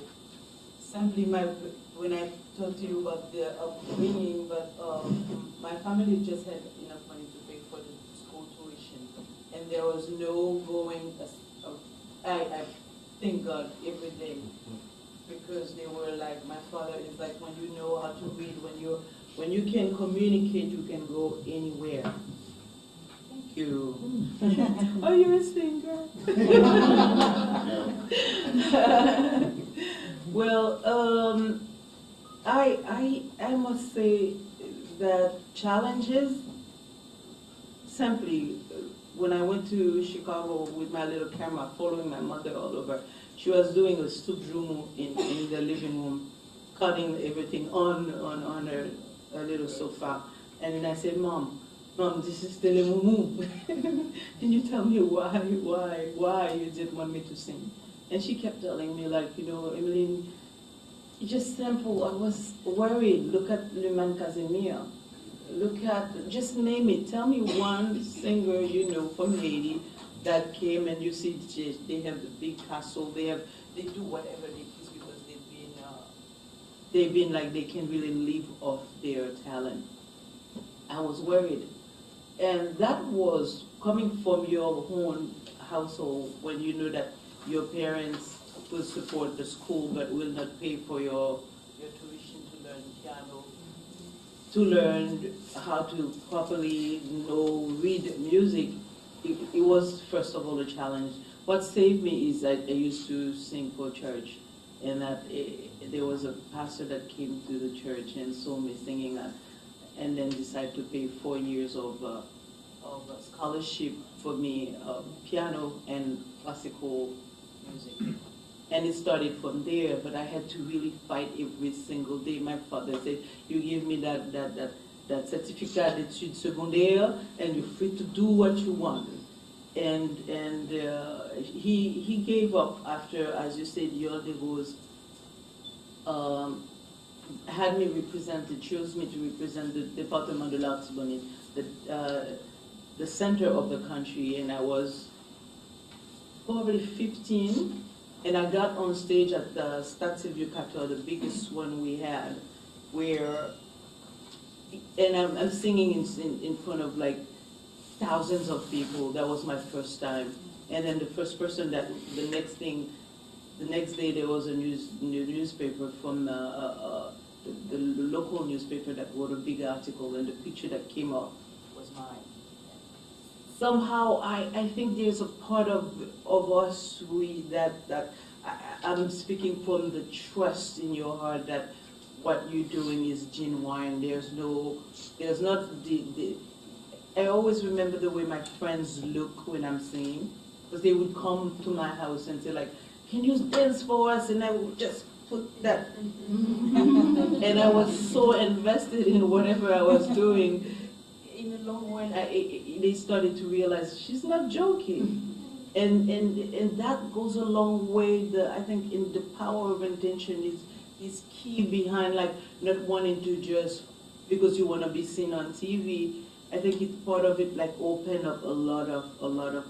Simply, when I talked to you about the upbringing, but my family just had enough money to pay for the school tuition, and there was no going. I thank God every day because they were like, my father is like, when you know how to read, when you can communicate, you can go anywhere. Thank you. Are you a singer? Well, I must say that challenges, simply, when I went to Chicago with my little camera, following my mother all over, she was doing a soup journal in the living room, cutting everything on her little sofa. And then I said, Mom, Mom, this is Telemumu. Can you tell me why you didn't want me to sing? And she kept telling me, like, you know, Emeline, it's just simple. I was worried. Look at Le Man Casimir. Look at, just name it. Tell me one singer you know from Haiti that came, and you see they have the big castle. They do whatever they please because they've been like they can really live off their talent. I was worried. And that was coming from your own household when you know that your parents will support the school but will not pay for your tuition to learn piano, to learn how to properly read music. It was, first of all, a challenge. What saved me is that I used to sing for church, and that there was a pastor that came to the church and saw me singing that, and then decided to pay 4 years of scholarship for me, piano and classical music. And it started from there, but I had to really fight every single day. My father said, you give me that certificate d'études secondaires, and you're free to do what you want. And he gave up after, as you said, Your de Rose had me represented, chose me to represent the Département de l'Artibonite, the center of the country, and I was probably 15, and I got on stage at the Stade Sylvio Cator, the biggest one we had, and I'm singing in front of like thousands of people. That was my first time. And then the first person the next day there was a newspaper from the local newspaper that wrote a big article, and the picture that came up was mine. Somehow I think there's a part of us that I'm speaking from the trust in your heart that what you're doing is genuine. There's not I always remember the way my friends look when I'm singing, because they would come to my house and say like, can you dance for us? And I would just put that. And I was so invested in whatever I was doing. In the long run, they started to realize she's not joking. And that goes a long way. I think in the power of intention is key behind, like, not wanting to just, because you want to be seen on TV. I think it's part of it, like, open up a lot of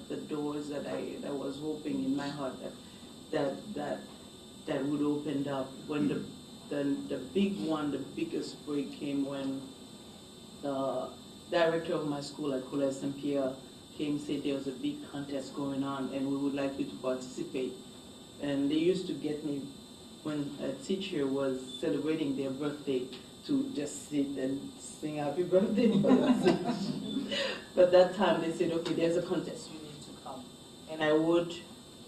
the doors that I was hoping in my heart that would open up. When the big one, the biggest break came when the director of my school at Collège Saint-Pierre came and said there was a big contest going on and we would like you to participate. And they used to get me when a teacher was celebrating their birthday to just sit and sing happy birthday for them. But that time they said, okay, there's a contest, you need to come. And I would,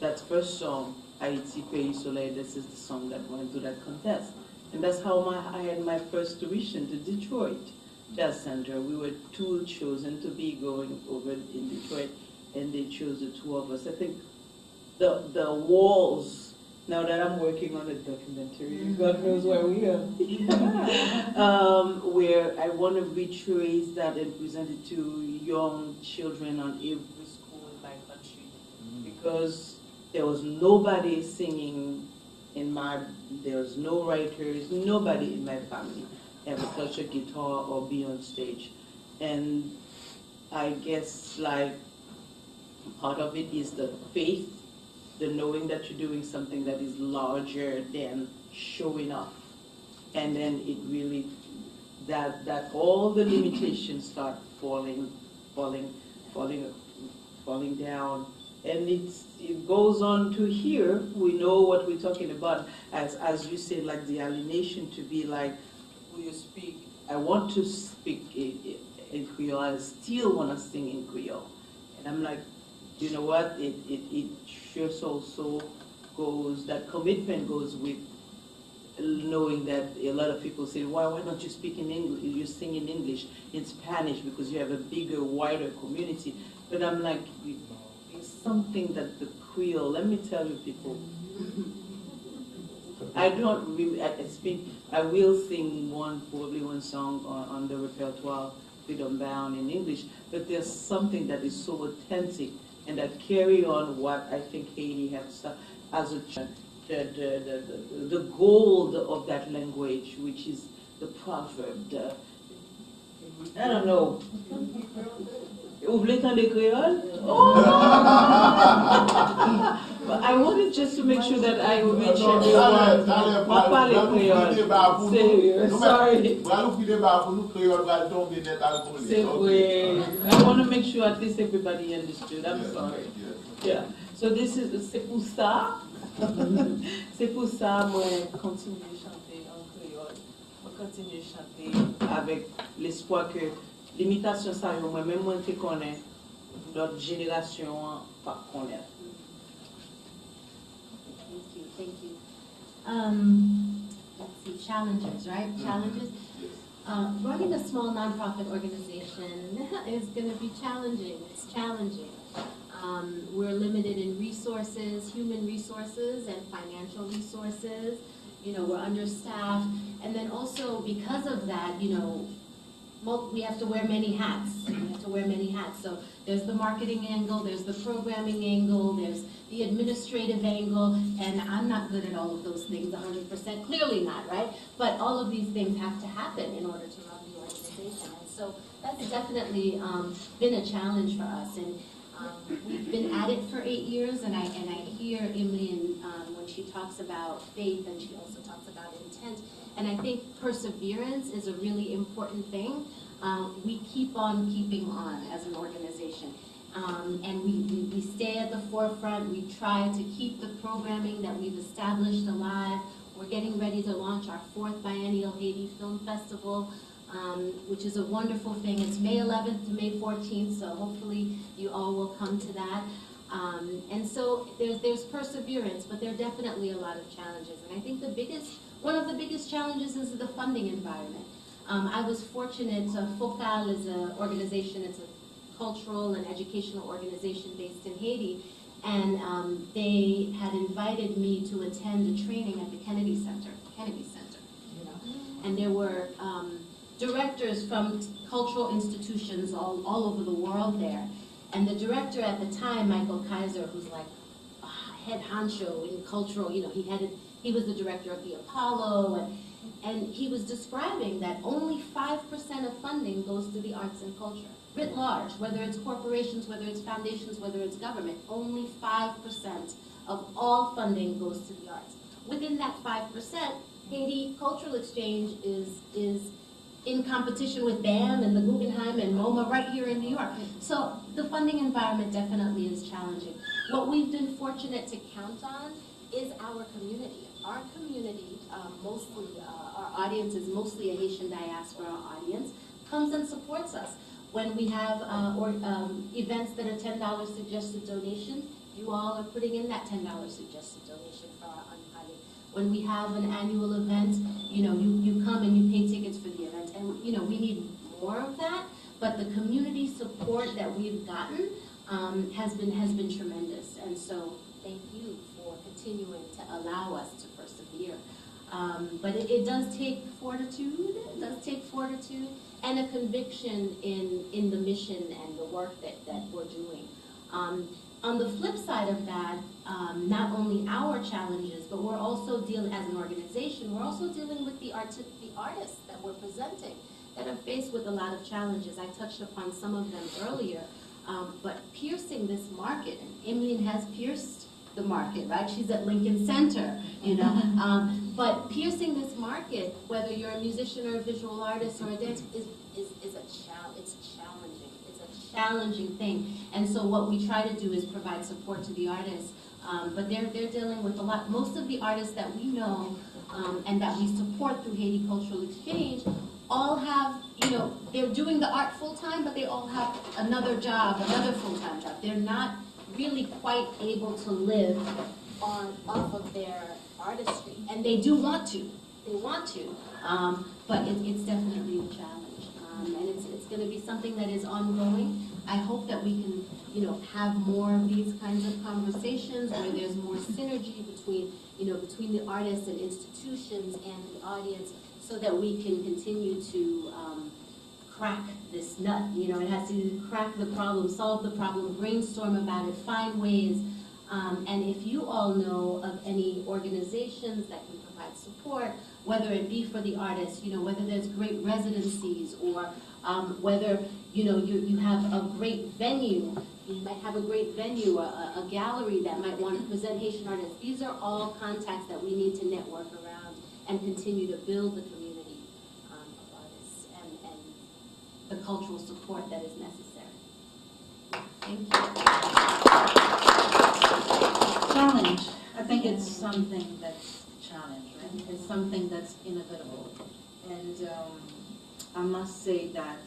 that first song, Haiti Pays Soleil, this is the song that went to that contest. And that's how I had my first tuition to Detroit Jazz Center. We were two chosen to be going over in Detroit, and they chose the two of us. I think the walls, now that I'm working on a documentary, God knows where we are, where I want to retrace that and present it to young children on every school in my country, because there was nobody singing there's no writers, nobody in my family ever touch a guitar or be on stage. And I guess, like, part of it is the faith, the knowing that you're doing something that is larger than showing off. And then it really, that all the limitations start falling down. And it goes on to here. We know what we're talking about, as you said, like the alienation to be like, will you speak? I want to speak in Creole. I still want to sing in Creole. And I'm like, you know what? It just also goes, that commitment goes with knowing that a lot of people say, why don't you speak in English? You sing in English, in Spanish, because you have a bigger, wider community. But I'm like, it's something that the Creole, let me tell you people, I will sing probably one song on the repertoire freedom bound in English, but there's something that is so authentic and that carry on what I think Haiti has as a the gold of that language, which is the proverb, I don't know. Vous voulez entendre les créoles? Oh! But I wanted just to make sure that I reach everyone. Pas parler créole. Sorry. C'est vrai. I want to make sure at least everybody understood. I'm sorry. Yeah. So this is, c'est pour ça. C'est pour ça, moi, continue de chanter en créole. Moi, continue de chanter avec l'espoir que l'imitation, ça, moi-même, moi, je connais, notre génération, pas connaître.
Thank you. Let's see, challenges, right? Challenges. Running a small nonprofit organization is going to be challenging. It's challenging. We're limited in resources, human resources and financial resources. You know, we're understaffed. And then also because of that, you know, we have to wear many hats. We have to wear many hats. So there's the marketing angle, there's the programming angle, there's the administrative angle, and I'm not good at all of those things 100%, clearly not, right? But all of these things have to happen in order to run the organization. And so that's definitely been a challenge for us. And we've been at it for 8 years, and I hear Emeline when she talks about faith, and she also talks about intent. And I think perseverance is a really important thing. We keep on keeping on as an organization. And we stay at the forefront. We try to keep the programming that we've established alive. We're getting ready to launch our 4th biennial Haiti Film Festival, which is a wonderful thing. It's May 11th to May 14th, so hopefully you all will come to that. And so there's perseverance, but there are definitely a lot of challenges. And I think one of the biggest challenges is the funding environment. I was fortunate, FOCAL is an organization, it's a cultural and educational organization based in Haiti, and they had invited me to attend a training at the Kennedy Center, you know. And there were directors from cultural institutions all over the world there. And the director at the time, Michael Kaiser, who's like head honcho in cultural, you know, he was the director of the Apollo, and he was describing that only 5% of funding goes to the arts and culture, writ large, whether it's corporations, whether it's foundations, whether it's government, only 5% of all funding goes to the arts. Within that 5%, Haiti Cultural Exchange is in competition with BAM and the Guggenheim and MoMA right here in New York. So the funding environment definitely is challenging. What we've been fortunate to count on is our community. Our community, mostly, our audience is mostly a Haitian diaspora audience, comes and supports us. When we have events that are $10 suggested donation, you all are putting in that $10 suggested donation for our Untitled. When we have an annual event, you know, you come and you pay tickets for the event. And, you know, we need more of that, but the community support that we've gotten has been tremendous. And so thank you for continuing to allow us to persevere. But it does take fortitude, and a conviction in the mission and the work that we're doing. On the flip side of that, not only our challenges, but we're also dealing, as an organization, we're also dealing with the artists that we're presenting that are faced with a lot of challenges. I touched upon some of them earlier, but piercing this market, and Emeline has pierced the market, right? She's at Lincoln Center, you know. But piercing this market, whether you're a musician or a visual artist or a dancer, is a challenge. It's challenging. It's a challenging thing. And so what we try to do is provide support to the artists. But they're dealing with a lot. Most of the artists that we know and that we support through Haiti Cultural Exchange all have, you know, they're doing the art full-time, but they all have another job, another full-time job. They're not really quite able to live off of their artistry. And they do want to. They want to. But it's definitely a challenge. And it's going to be something that is ongoing. I hope that we can, you know, have more of these kinds of conversations where there's more synergy between the artists and institutions and the audience, so that we can continue to crack this nut. It has to crack the problem, solve the problem, brainstorm about it, find ways. And if you all know of any organizations that can provide support, whether it be for the artists, whether there's great residencies, or whether you have a great venue, you might have a great venue, a gallery that might want to present Haitian artists. These are all contacts that we need to network around and continue to build the community of artists and the cultural support that is necessary. Thank you.
Challenge. I think it's something that's challenge, right? It's something that's inevitable. And I must say that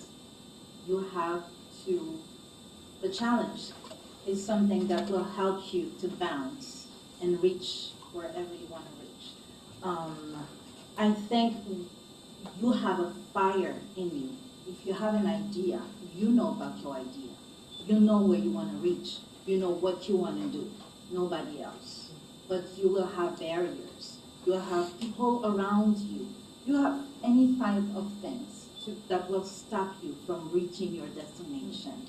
you have to, the challenge is something that will help you to bounce and reach wherever you want to reach. I think you have a fire in you. If you have an idea, you know about your idea. You know where you want to reach. You know what you want to do. Nobody else. But you will have barriers. You will have people around you. You have any type of things that will stop you from reaching your destination.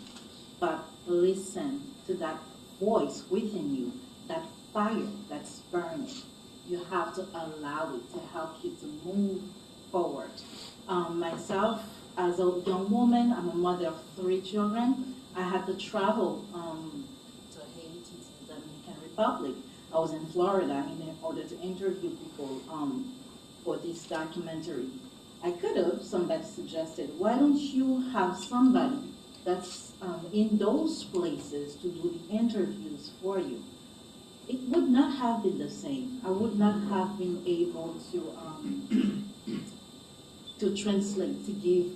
But listen to that voice within you, that fire that's burning. You have to allow it to help you to move forward. Myself, as a young woman, I'm a mother of 3 children. I had to travel to Haiti, to the Dominican Republic. I was in Florida in order to interview people for this documentary. I could have, somebody suggested, why don't you have somebody that's in those places to do the interviews for you? It would not have been the same. I would not have been able to translate, to give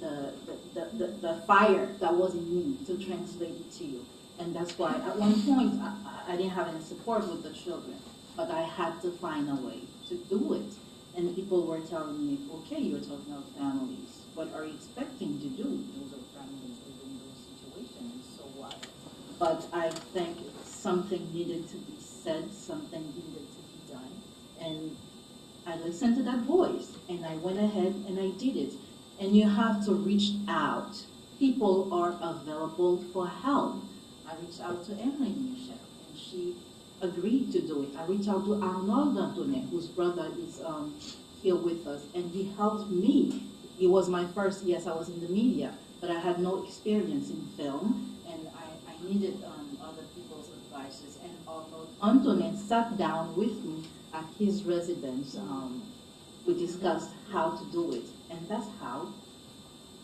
the fire that was in me, to translate it to you. And that's why at one point I didn't have any support with the children, but I had to find a way to do it. And people were telling me, okay, you're talking about families. What are you expecting to do? Those are families living in those situations, so what? But I think something needed to be said, something needed to be done. And I listened to that voice, and I went ahead and I did it. And you have to reach out. People are available for help. I reached out to Emeline Michel, and she agreed to do it. I reached out to Arnold Antonet, whose brother is here with us, and he helped me. It was my first, yes, I was in the media, but I had no experience in film, and I needed other people's advices. And Arnold Antonet sat down with me at his residence. We discussed how to do it, and that's how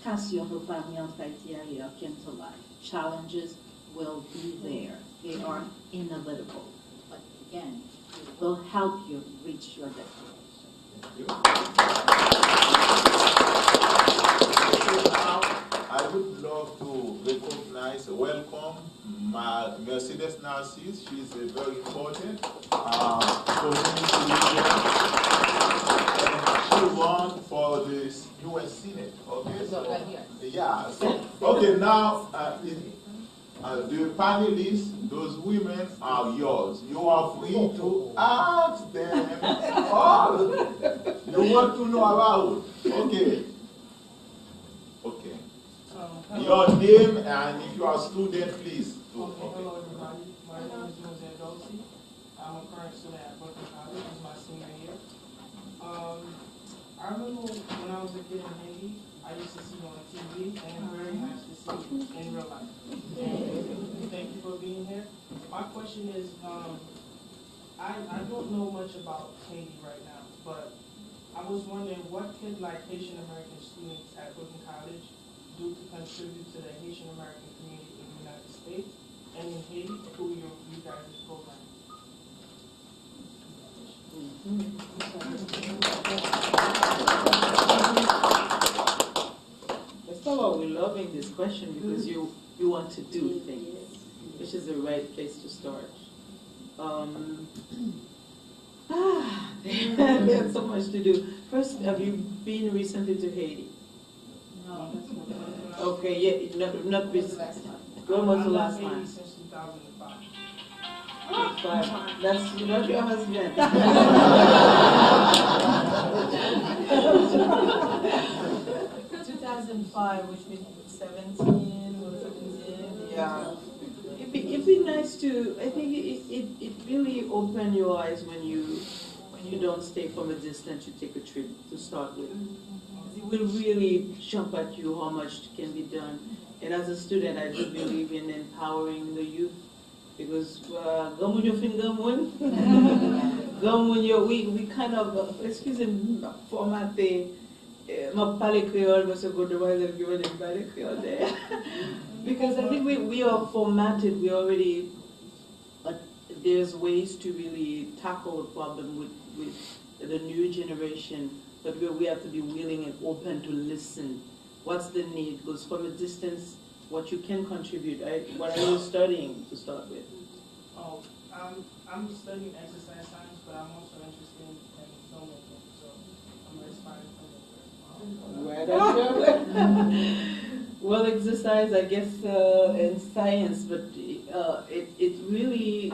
Cassio Family of Haiti came to life. Challenges will be there. They are inevitable. But again, it will help you reach your destination.
Now, I would love to recognize, welcome Mercedes Narcisse. She's a very important community leader. She won for the U.S. Senate. Okay, so yeah. So okay, now the panelists, those women are yours. You are free to ask them all you want to know about. Okay. Okay. Your name and if you are a student, please.
Hello everybody. My name is Jean Eddy Saint Paul. I'm a current student at Brooklyn College. This is my senior year. I remember when I was a kid in Haiti, I used to see you on TV, and it's very nice to see you in real life. And thank you for being here. My question is, I don't know much about Haiti right now, but I was wondering what could Haitian American students at Brooklyn College do to contribute to the Haitian American community in the United States and in Haiti through you guys' program?
First of all, we're loving this question because you want to do things, which is the right place to start. There's so much to do. First, have you been recently to Haiti?
No.
Okay, yeah, not recently. When was the last time?
Since 2005.
That's not your husband.
2005
2005, which means 17 or 17, yeah. It'd be nice to, I think it really open your eyes when you don't stay from a distance, you take a trip to start with. It will really jump at you how much can be done. And as a student, I do believe in empowering the youth, because gamun yo fin gamun, gamun yo, we kind of, excuse me, formaté, ma parle créole, but so good while I'm giving them parle créole there. Because I think we are formatted, we already, but there's ways to really tackle the problem with the new generation, but we have to be willing and open to listen. What's the need? Because from a distance, what you can contribute. What are you studying to start with?
Oh, I'm studying exercise science, but I'm also interested in filmmaking, so I'm an aspiring filmmaker.
Where does you? Well, exercise, I guess, and science, but it really,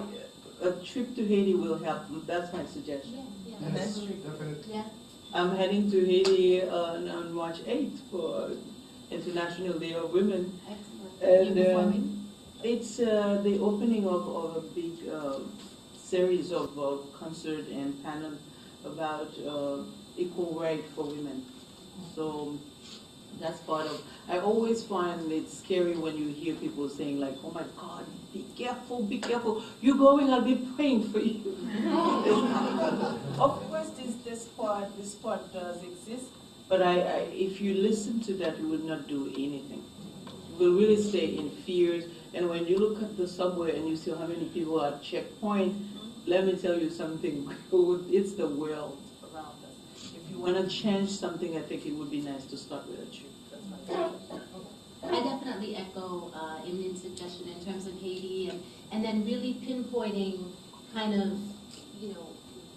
a trip to Haiti will help. That's my suggestion.
Yeah.
That's true.
Definitely.
Yeah.
I'm heading to Haiti on March 8th for International Day of Women.
Excellent.
And
You performing?
it's the opening of a big series of concert and panel about equal right for women. So that's part of, I always find it scary when you hear people saying like, oh my God, be careful, you're going, I'll be praying for you. Of course this part does exist, but if you listen to that, you will not do anything. You will really stay in fear, and when you look at the subway and you see how many people are at checkpoint, let me tell you something, it's the world around us. If you want to change something, I think it would be nice to start with a trip.
I definitely echo Emeline's suggestion in terms of Haiti, and then really pinpointing kind of, you know,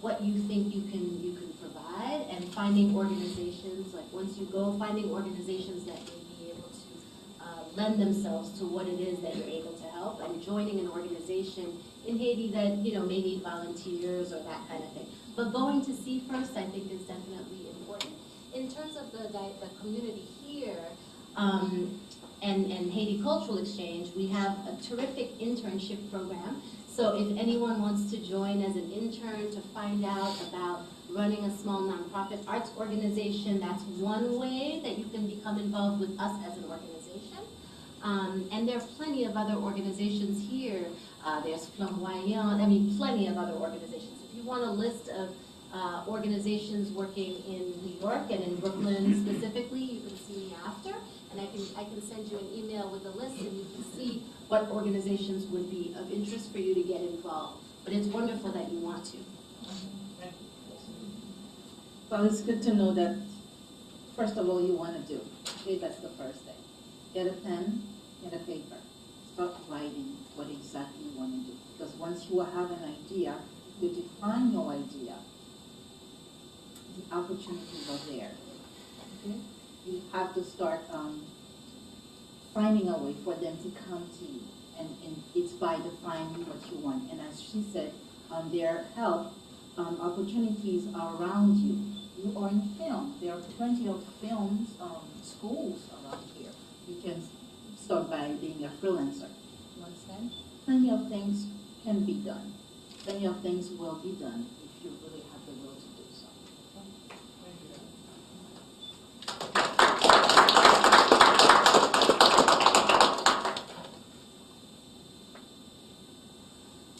what you think you can provide, and finding organizations, like once you go, finding organizations that may be able to lend themselves to what it is that you're able to help, and joining an organization in Haiti that, you know, may need volunteers or that kind of thing. But going to see first, I think, is definitely important. In terms of the community here, and Haiti Cultural Exchange, we have a terrific internship program. So if anyone wants to join as an intern to find out about running a small nonprofit arts organization, that's one way that you can become involved with us as an organization. And there are plenty of other organizations here. There's Flamboyant, I mean, plenty of other organizations. If you want a list of organizations working in New York and in Brooklyn specifically, you can see me after, and I can send you an email with a list, and you can see what organizations would be of interest for you to get involved. But it's wonderful that you want to.
Well, it's good to know that, first of all, you want to do. Okay, that's the first thing. Get a pen, get a paper. Start writing what exactly you want to do. Because once you have an idea, you define your idea. The opportunities are there. Okay? You have to start finding a way for them to come to you. And it's by defining what you want. And as she said, their help, opportunities are around you. You are in film. There are plenty of films, schools around here. You can start by being a freelancer. You understand? Plenty of things can be done. Plenty of things will be done if you really have the will to do so.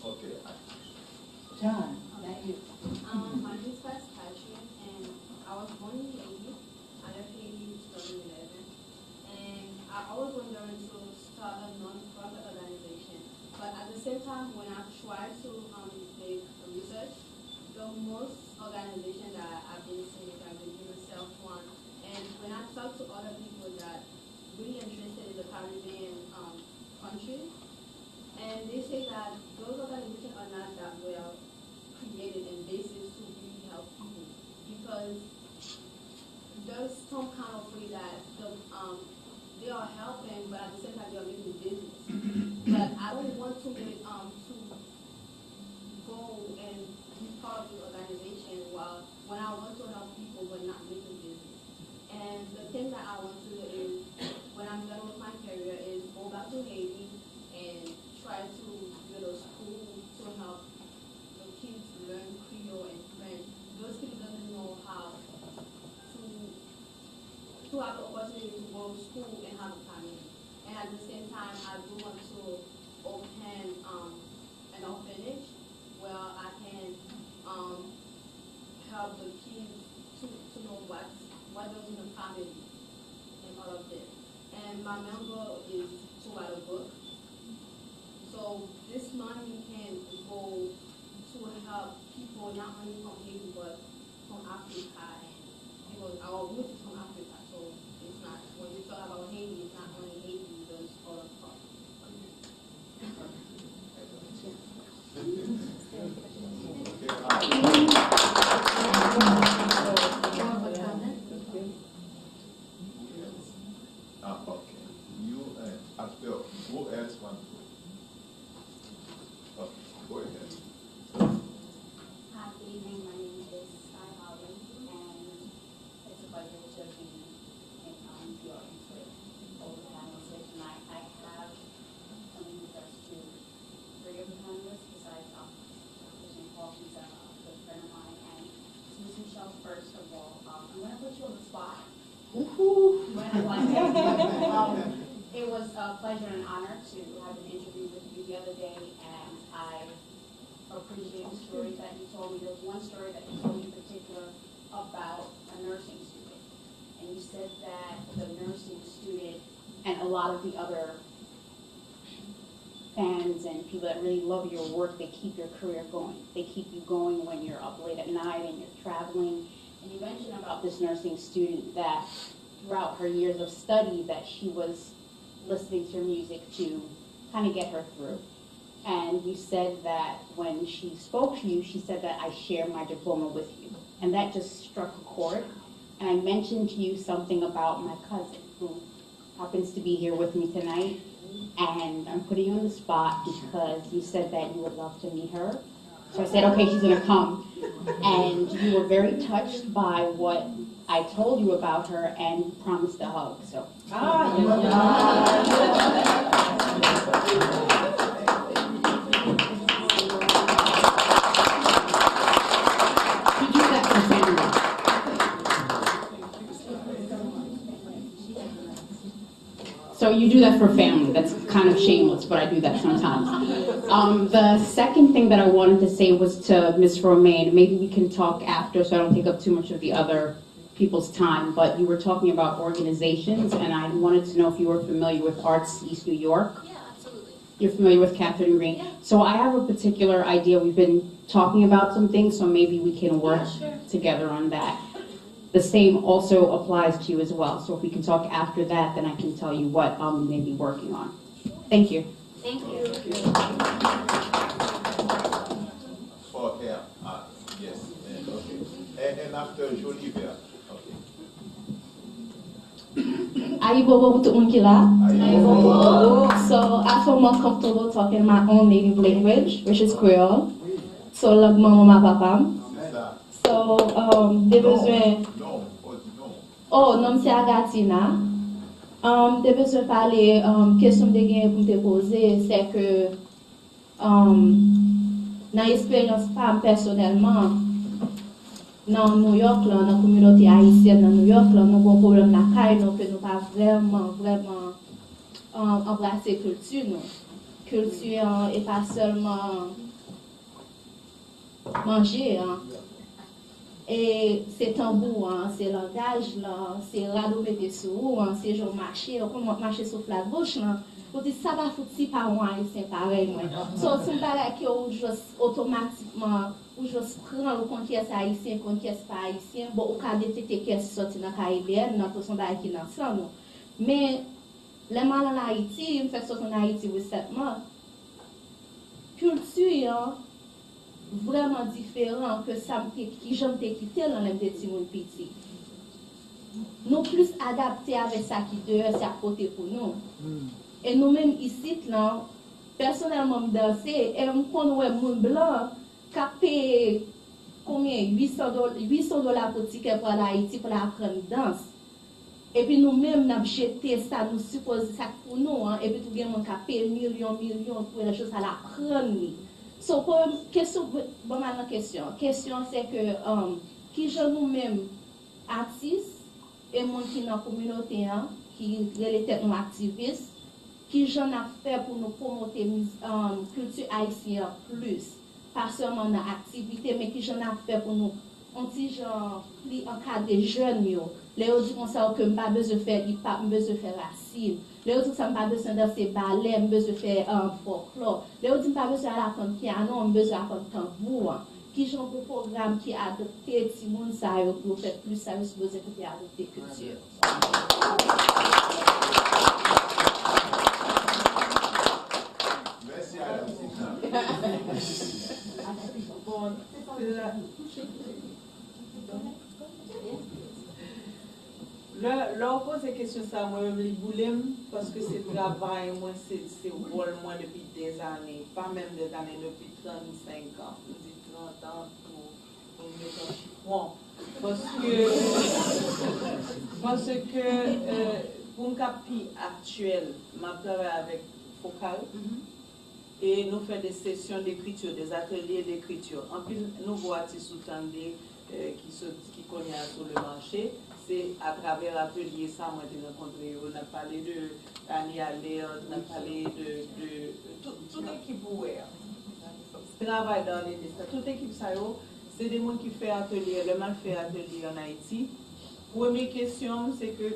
Okay.
John, thank you.
My name is Patricia, and I was born in Haiti. I left Haiti in 2011, and I always wanted to start a non-profit organization. But at the same time, when I tried to make research, the most organizations that I've been seeing, I've been doing self-one, and when I talk to other people that really interested in the Caribbean countries, and they say that those organizations are not that well created and basis to really help people, because there's some kind of way that they are helping, but at the same time they are making business. But I don't want to make to go and be part of the organization while when I want to help people but not making business. And the thing that I want to do is at the same time, I do want to open an orphanage where I can help the kids to know what goes in the family and all of this. And my main goal is to write a book. So this money can go to help people not only from Haiti but from Africa, and because our roots is from Africa, so it's not, when you talk about Haiti, it's not only Haiti, there's other stuff.
Okay. You, after, who else want to? Okay, go ahead.
Hi, good evening. My name is Sky Holland, and it's a pleasure to be in your input over the panels here tonight. I have something with us to three of the panelists, besides Jean Paul, she's a good friend of mine, and Ms. Michelle, first of all, I'm going to put you on the spot. It was a pleasure and honor to have an interview with you the other day, and I appreciate the stories that you told me. There's one story that you told me in particular about a nursing student, and you said that the nursing student and a lot of the other fans and people that really love your work, they keep your career going. They keep you going when you're up late at night and you're traveling. And you mentioned about this nursing student that throughout her years of study that she was listening to music to kind of get her through. And you said that when she spoke to you, she said that I share my diploma with you. And that just struck a chord. And I mentioned to you something about my cousin who happens to be here with me tonight. And I'm putting you on the spot because you said that you would love to meet her. So I said, okay, she's gonna come. And you were very touched by what I told you about her and promised a hug. So. You do that for family. So you do that for family. That's kind of shameless, but I do that sometimes. The second thing that I wanted to say was to Ms. Romain. Maybe we can talk after so I don't take up too much of the other people's time, but you were talking about organizations, and I wanted to know if you were familiar with Arts East New York.
Yeah, absolutely.
You're familiar with Catherine Green?
Yeah.
So I have a particular idea. We've been talking about some things, so maybe we can work together on that. The same also applies to you as well. So if we can talk after that, then I can tell you what we may be working on. Thank you.
Thank you.
Okay, yes, okay. And after Jolivet, okay.
Ayi bobo with the unkila. So I feel more comfortable talking my own native language, which is Creole. So like maman papa. So des besoins. Oh, nom c'est Agatina. Des besoins parler question de gain pour te poser, c'est que dans l'expérience femme personnellement dans New York là, dans la communauté haïtienne dans New York là, nous avons un problème la caille nous que nous pas vraiment embrasser culture nous. Culture et pas seulement manger hein. Et c'est tambour, hein, c'est langage, là, c'est radeau mété sous, hein, c'est genre marcher, comment marcher sur la gauche, là. Pour dire ça va foutre si par moi, c'est pareil, moi. So, si on parle que ou juste automatiquement, ou juste prendre compte qui est haïtien, compte qui est pas haïtien, bon, au cas détecter qui est sorti dans la Caribéenne, dans tout son bail qui est ensemble. Mais, les mal en Haïti, on fait ça en Haïti récemment, culture, hein, vraiment différent que ça qui j'aime te quitter dans les petits monde petit. Nous plus adaptés avec ça qui dehors c'est à côté pour nous. Et nous même ici là personnellement danser et on connaît monde blanc qui paye combien $800 pour ticket pour l'Haïti pour apprendre danse. Et puis nous même n'a jeté ça nous suppose ça pour nous hein, et puis tout gagne qui paye millions pour les choses à l'apprendre. So, pour question, bon, maintenant question c'est que qui je nous-mêmes artistes et monde qui dans la communauté hein, qui les têtes nous activistes qui j'en a fait pour nous promouvoir culture haïtienne plus, pas seulement dans l'activité, mais qui j'en a fait pour nous, on dit genre, en cas de jeunes, les autres disent qu'on sait que je n'ai pas besoin de faire hip-hop, je besoin de faire racine. Les autres disent que je n'ai pas besoin de danser ballet, je besoin de faire folklore. Les autres disent que je n'ai pas besoin d'apprendre piano, je besoin d'apprendre tambour. Qui j'en un programme qui a adopté tout le monde, ça pour faire plus, ça veut dire que adopter culture.
Merci à
Bon, là, on pose ces questions, ça, moi-même, les boulets, parce que c'est travail, moi, c'est rôle, moi, depuis des années, pas même des années, depuis 35 ans, je dis 30 ans pour mettre un chiffon. Parce que pour un capi actuel, je travaille avec Focal. Et nous faisons des sessions d'écriture, des ateliers d'écriture. En plus, nous voyons artistes qui connaissent sur le marché. C'est à travers l'atelier ça, moi, j'ai rencontré. On a parlé de Annie Allaire, on a parlé de toute l'équipe ouverte. Travaille dans les listes. Toute l'équipe, c'est des gens qui font atelier, le mal fait atelier en Haïti. Première question, c'est que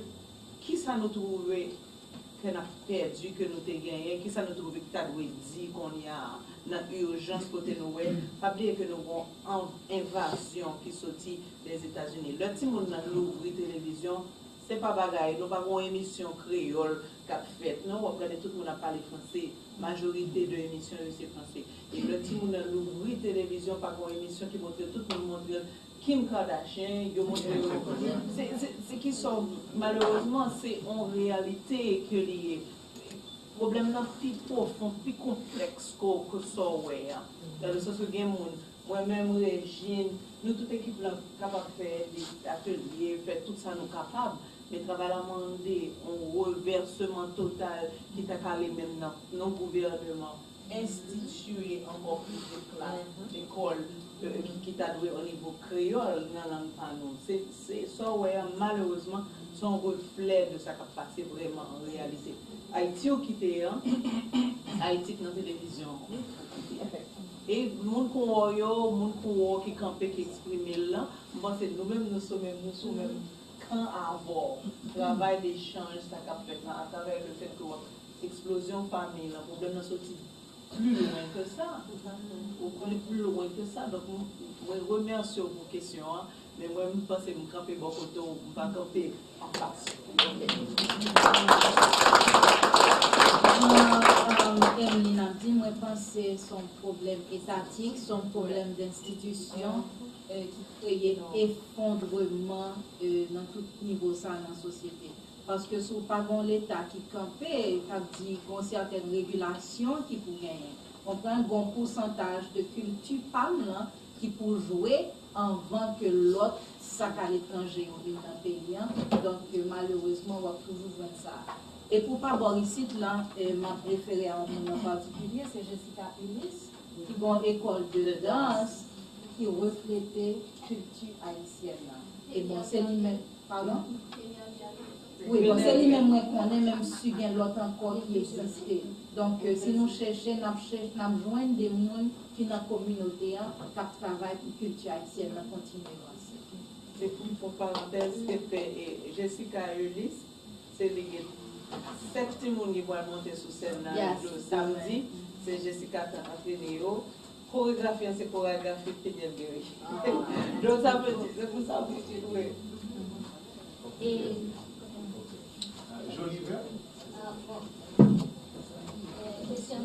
qui ça nous trouve que nous avons perdu, que nous avons gagné, qui ça nous trouve que nous avons dit qu'on y a une urgence côté nous, pas oublier que nous avons une invasion qui sortit des États-Unis. Le petit monde dans l'ouvrir télévision, c'est pas bagaille, nous n'avons pas une émission créole qu'a fait. Nous, on connaît tout le monde a parlé français, majorité de l'émission c'est français. Et le petit monde dans l'ouvrir télévision, pas une émission qui montre tout le monde montre Kim Kardashian, c'est qui sont, malheureusement, c'est en réalité que les problèmes sont plus profonds, plus complexes que ça, dans le sens où moi-même, Régine, nous, toute l'équipe, capable de faire des ateliers, faire tout ça, nous capables, mais travail à demander un reversement total qui t'a calé même dans nos gouvernements, instituer encore plus de classes, d'écoles, qui t'a doué au niveau créole dans la langue à nous. C'est ça, malheureusement, son reflet de ça qui a passé vraiment en réalité. Haïti au quitté, Haïti dans la télévision. Et le monde qui campait, qui exprimait là, moi c'est nous-mêmes, nous sommes même quand avant, travail d'échange, ça qu'a fait à travers le fait que l'explosion famille, le problème n'a sorti plus loin que ça, plus loin que ça. Donc, je remercie pour vos questions, mais moi, je pense que je vais camper beaucoup de temps, je ne vais pas camper en face.
Emeline a dit, moi, je pense que son problème étatique, son problème d'institution qui crée effondrement dans tout niveau ça dans la société. Parce que si vous pas l'État qui campait, qui dit qu'on certaines régulations qui pour gagner. On prend un bon pourcentage de culture PAM là, qui pour jouer avant que l'autre sac à l'étranger ou dans le pays. Donc malheureusement, on va toujours voir ça. Et pour pas voir ici, là, ma préférée en particulier, c'est Jessica Ulysse, qui a une école de danse qui reflétait culture haïtienne. Et bon, c'est lui-même. Pardon? Oui, bon, c'est lui-même qu'on est même si il y a l'autre encore qui existait. Donc, si nous cherchons, nous joignons des gens qui dans la communauté qui travaillent pour la culture haïtienne, nous continuons.
C'est pour parenthèse, c'était Jessica Ulysse, c'est les 7 petits gens qui vont monter sur scène le samedi, c'est Jessica Thénéo. Chorégraphie, c'est chorégraphie de Pédielguerie. Donc, ça veut dire, c'est pour ça que je dis,
Et
Jolivet.
Question.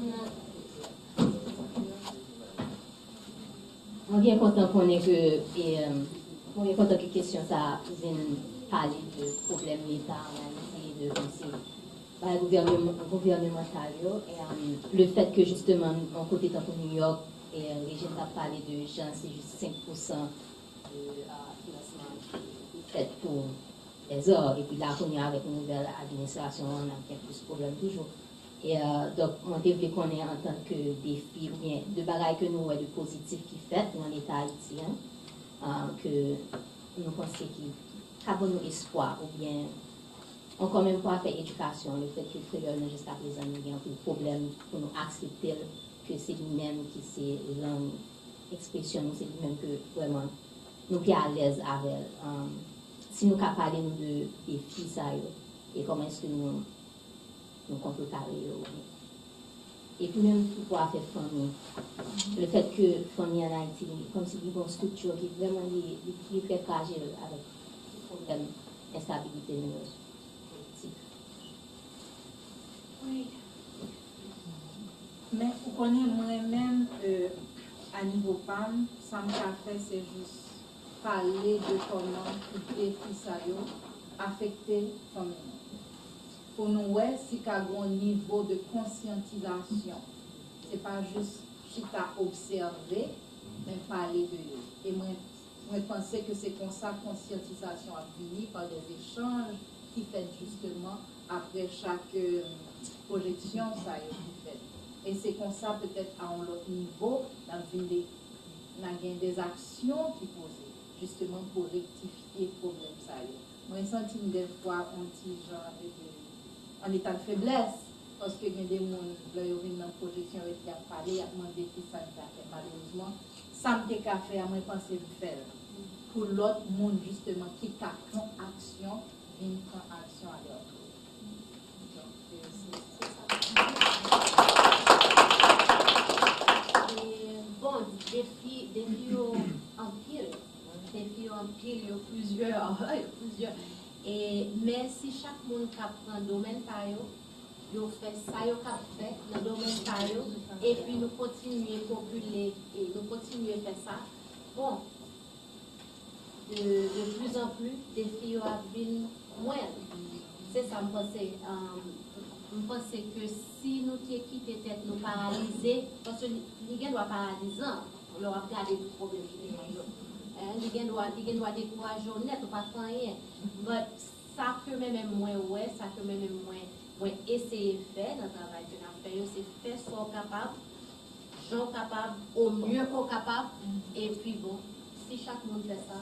Je suis bien content qu'on ait que, bien content que question ça vient parler de problèmes d'État en Haïti, de gouvernemental. Et le fait que justement, en côté de New York, et Régine a parlé de gens, c'est juste 5% de financement fait pour les heures. Et puis là, on est avec une nouvelle administration, on a bien plus de problèmes toujours. Et donc, on devrait qu'on ait en tant que défi, ou bien de bagailles que nous avons de positif qui fait dans l'État haïtien, que nous pensons qu'il y a bon espoir, ou bien encore même pour faire éducation, le fait que le créole jusqu'à présent nous avons un problème pour nous accepter que c'est lui-même qui c'est langue expression, c'est lui-même que vraiment nous sommes à l'aise avec. Si nous avons parlé de défis ça et comment est-ce que nous contrecarrer. Et puis même pour pouvoir faire famille. Le fait que famille en Haïti, comme si il y a une structure qui est vraiment très fragile avec des problèmes d'instabilité politique.
Oui. Mais vous connaissez moi-même, à niveau PAM, ça me fait, c'est juste parler de comment les défis ça affecter famille. Pour nous, ouais, si qu'il y a un niveau de conscientisation, c'est pas juste chita observer, mais parler de eux. Et moi, pense que c'est comme ça conscientisation a fini par des échanges qui fait justement après chaque projection, ça a été fait. Et c'est comme ça peut-être à un autre niveau, dans des actions qui posent justement pour rectifier le problème ça. Moi, je sens des fois un petit genre en état de faiblesse, parce que il y a des gens qui viennent dans la projection et qui ont parlé, qui ont demandé qui ça fait. Malheureusement, ça me fait faire, moi, je pense que je faire. Pour l'autre monde, justement, qui prend action, vient prendre action à leur tour. Donc, c'est ça.
Et bon, défi en pile. Défi en pile, il y a plusieurs. Mais si chaque monde prend un domaine par yo fait ça, yo fait dans le domaine par et puis nous continuer à populer et nous continuer à faire ça, bon, de plus en plus, des filles viennent moins. C'est ça, je pense que si nous quitté tête, nous paralyser, parce que les gens doivent paralyser, on leur a regardé tout problème qui est. Les gens doivent décourager honnête, ou pas faire rien. Mais ça que même moins, ouais, ça que même moins essayer de faire dans le travail que nous faisons, c'est faire ce qu'on est capable, gens capables, au mieux qu'on est capable, et puis bon, si chaque monde fait ça.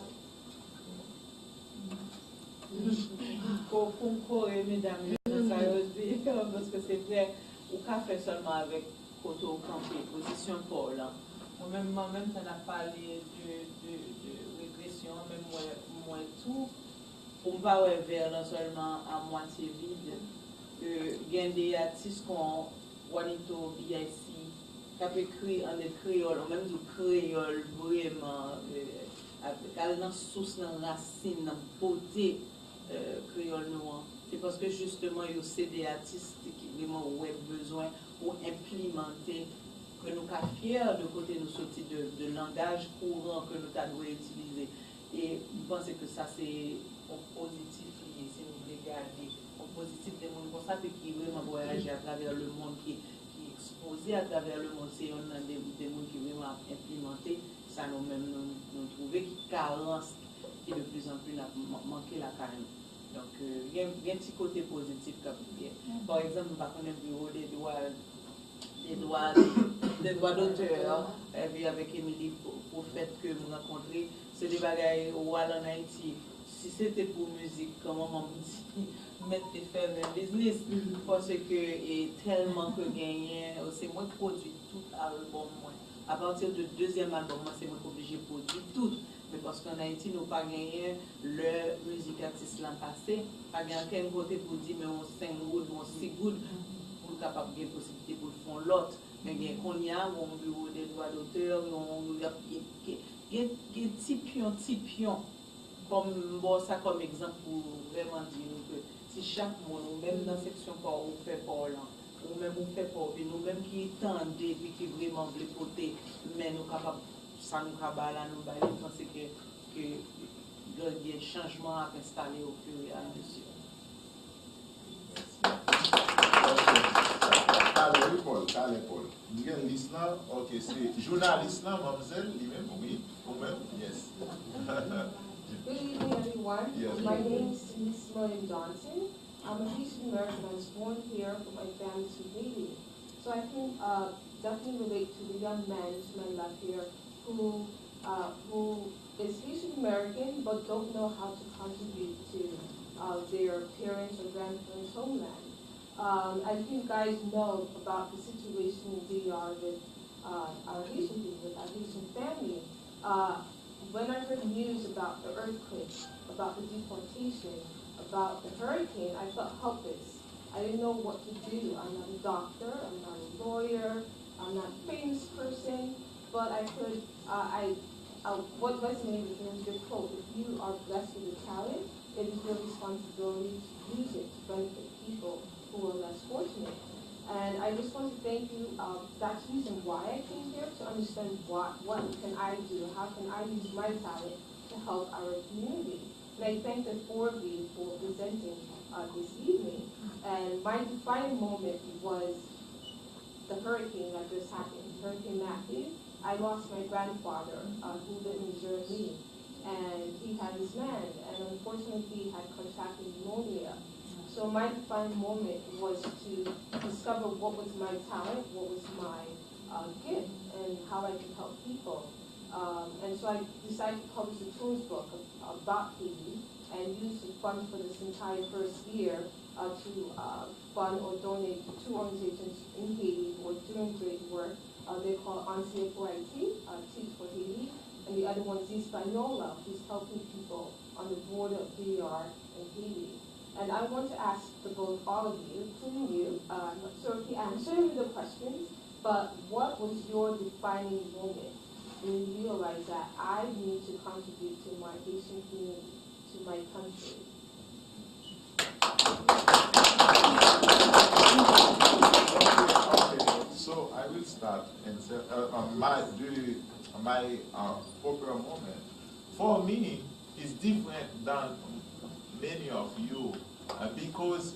Pour concourir, mesdames, parce que c'est vrai, au café seulement avec Koto Campé, position Paul. Moi-même, ça n'a parlé de régression, même moi tout. On va vers là seulement à moitié vide. Il y a des artistes comme Juanito BIC qui a écrit en créole, même du créole vraiment, avec la source, la racine, la beauté créole noir. C'est parce que justement, il y a des artistes qui vraiment ont besoin pour implémenter, que nous sommes fiers de côté nous sortir de langage courant que nous avons utiliser. Et je pense que ça c'est un positif, si nous regardons, un positif des mondes comme ça, qui vraiment voyage à travers le monde, qui est exposé à travers le monde, c'est un des mondes qui vraiment implémenté, ça nous-mêmes nous trouvons qui carence et de plus en plus manqué la carne. Donc, il y a un petit côté positif comme bien. Par exemple, nous avons un bureau des droits d'auteur, avec Emeline pour le fait que nous rencontrons, c'est des bagailles au en Haïti. Si c'était pour musique, comment on dit, mettre des faire un business, parce que et tellement que gagner, c'est moi qui produis tout album. À partir du deuxième album, c'est moi qui obligé de produire tout. Mais parce qu'en Haïti, nous n'avons pas gagné leur musique artiste l'an passé, pas gagné quel côté pour dire, mais on 5 good, on 6 good, pour capable de possibilité pour faire l'autre. Mais qu'on y a, on bureau des droits d'auteur, il y a des petits pions, comme bon, ça comme exemple pour vraiment dire que si chaque monde, même dans la section par où on fait par là, ou même on fait par nous-mêmes qui tendent et qui vraiment veulent côté, mais nous capables, ça nous cabale là, nous bailler, je pense que il y a des changements à installer au fur et à mesure.
Calais Paul. Vous avez une liste là, ok, c'est journaliste là, mademoiselle, lui-même, oui, vous-même, yes.
Good evening, everyone.
Yes.
My name is Emeline Johnson. I'm a Haitian American. I was born here, but my family's from Haiti. So I can definitely relate to the young man, this man left here, who is Haitian American but don't know how to contribute to their parents' or grandparents' homeland. As you guys know about the situation in DR with our Haitian people, with our Haitian family, when I heard news about the earthquake, about the deportation, about the hurricane, I felt helpless. I didn't know what to do. I'm not a doctor, I'm not a lawyer, I'm not a famous person, but I could, what resonated with me was your quote: if you are blessed with a talent, it is your responsibility to use it to benefit people who are less fortunate. And I just want to thank you. That's the reason why I came here, to understand what can I do, how can I use my talent to help our community. And I thank the four of you for presenting this evening. And my defining moment was the hurricane that just happened, Hurricane Matthew. I lost my grandfather who lived in Germany, and he had his land, and unfortunately he had contracted pneumonia. So my defining moment was to discover what was my talent, what was my gift, and how I could help people. And so I decided to publish a children's book about Haiti and use the funds for this entire first year to fund or donate to two organizations in Haiti who are doing great work. They're called Ancier pour Haiti, Teach for Haiti, and the other one is Hispaniola, who's helping people on the border of DR and Haiti. And I want to ask both all of you, including you, I'm not sure if you answered the questions, but what was your defining moment when you realized that I need to contribute to my Haitian community, to my country?
Okay, so I will start and say my proper moment. For me, is different than many of you, because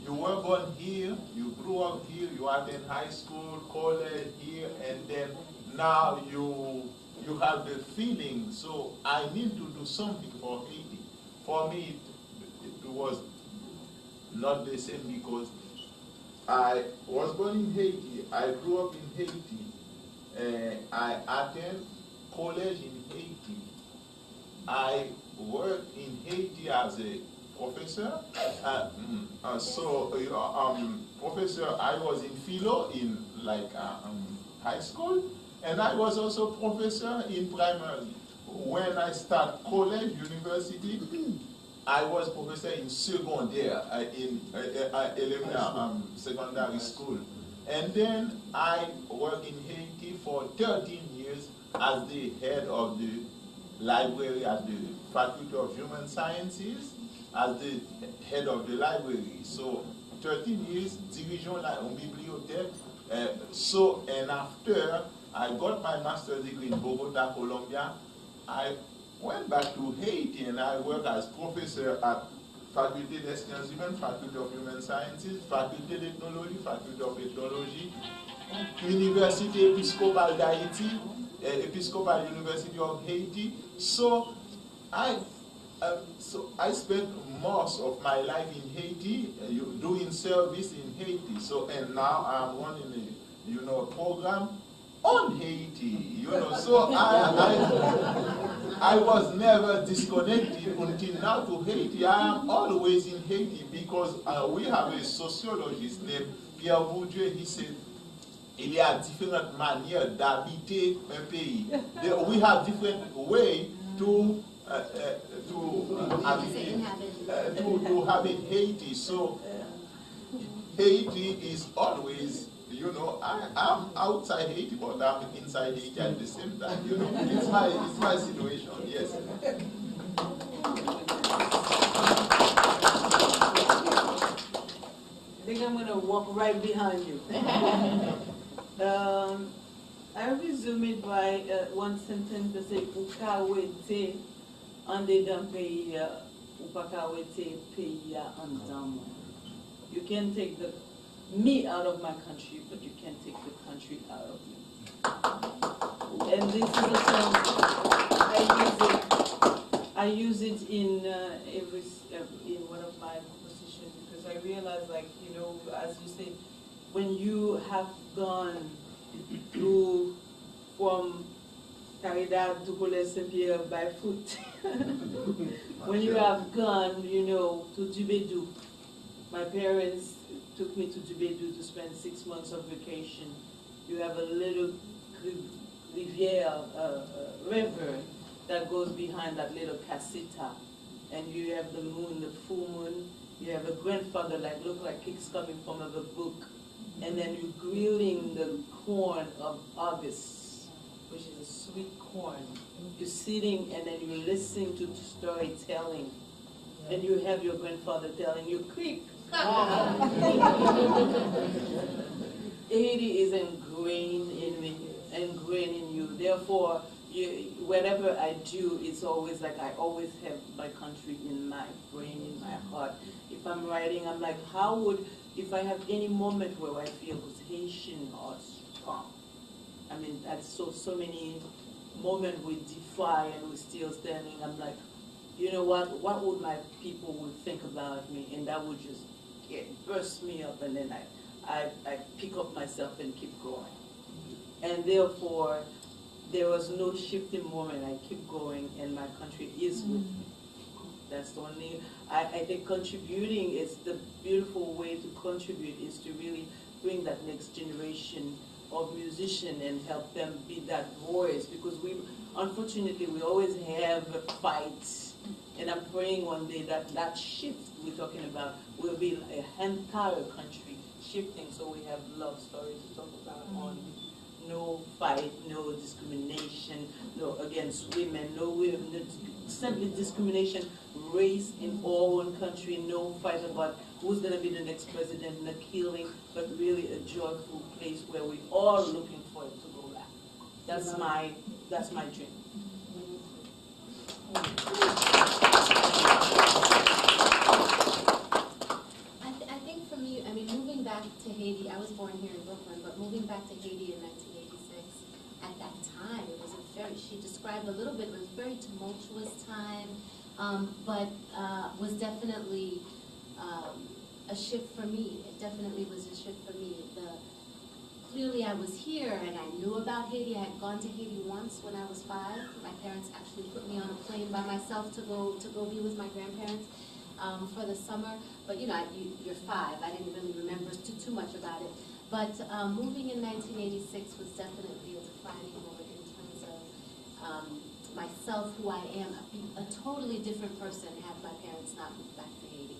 you were born here, you grew up here, you attend high school, college here, and then now you have the feeling, so I need to do something for Haiti. For me, it was not the same, because I was born in Haiti, I grew up in Haiti, I attend college in Haiti, I worked in Haiti as a professor. Professor, I was in philo in high school, and I was also professor in primary. When I start college, university, I was professor in secondaire, in secondary school. And then I worked in Haiti for 13 years as the head of the library at the Faculty of Human Sciences, as the head of the library. So 13 years, dirigeant la bibliothèque. And after I got my master's degree in Bogota, Colombia, I went back to Haiti and I worked as professor at Faculté des Sciences Humaines, Faculty of Human Sciences, Faculté d'Ethnologie, Faculty of Ethnology, Université Episcopale d'Haïti, Episcopal University of Haiti. So I spent most of my life in Haiti, doing service in Haiti. So, and now I'm running a program on Haiti, So I was never disconnected until now to Haiti. I am always in Haiti because we have a sociologist named Pierre Bourdieu. He said, il y a différentes manières d'habiter un pays. We have different ways to habit Haiti. So Haiti is always, I'm outside Haiti, but I'm inside Haiti at the same time. It's my situation. Yes.
I think I'm going to walk right behind you. I resume it by one sentence that says, "Ou ka wete an dedan peyi ya, ou pa ka wete peyi ya an dan mwen." You can take me out of my country, but you can't take the country out of me. And this is a song, I use it in one of my compositions, because I realize, as you say, when you have gone through from Caridad Ducolet Saint-Pierre by foot. When you have gone, you know, to Dubedu. My parents took me to Dubedu to spend 6 months of vacation. You have a little rivière, river that goes behind that little casita. And you have the moon, the full moon. You have a grandfather that look like he's coming from a book. And then you're grilling the corn of August, which is a sweet corn. You're sitting and then you're listening to storytelling. And you have your grandfather telling you, creep. Haiti is ingrained in me, ingrained in you. Therefore, whatever I do, it's always like I always have my country in my brain, in my heart. If I'm writing, I'm like, how would, if I have any moment where I feel Haitian or strong, I mean, that's so many moments we defy and we're still standing. I'm like, you know what would my people would think about me? And that would just burst me up, and then I pick up myself and keep going. And therefore, there was no shifting moment. I keep going, and my country is with me. That's the only, I think contributing is the beautiful way to contribute is to really bring that next generation of musicians and help them be that voice, because unfortunately, we always have fights, and I'm praying one day that shift we're talking about will be an entire country shifting, so we have love stories to talk about on no fight, no discrimination, no against women, no simply discrimination, race in all one country, no fight about who's going to be the next president, no killing, but really a joyful place where we all looking for it to go back. That's my dream.
I think for me, I mean, moving back to Haiti, I was born here in Brooklyn, but moving back to Haiti in 1986, at that time, it was she described a little bit, it was a very tumultuous time, but was definitely a shift for me. It definitely was a shift for me. Clearly I was here and I knew about Haiti. I had gone to Haiti once when I was 5. My parents actually put me on a plane by myself to go be with my grandparents for the summer. But you know, you're 5. I didn't really remember too much about it. But moving in 1986 was definitely a defining moment in terms of myself, who I am, a totally different person had my parents not moved back to Haiti.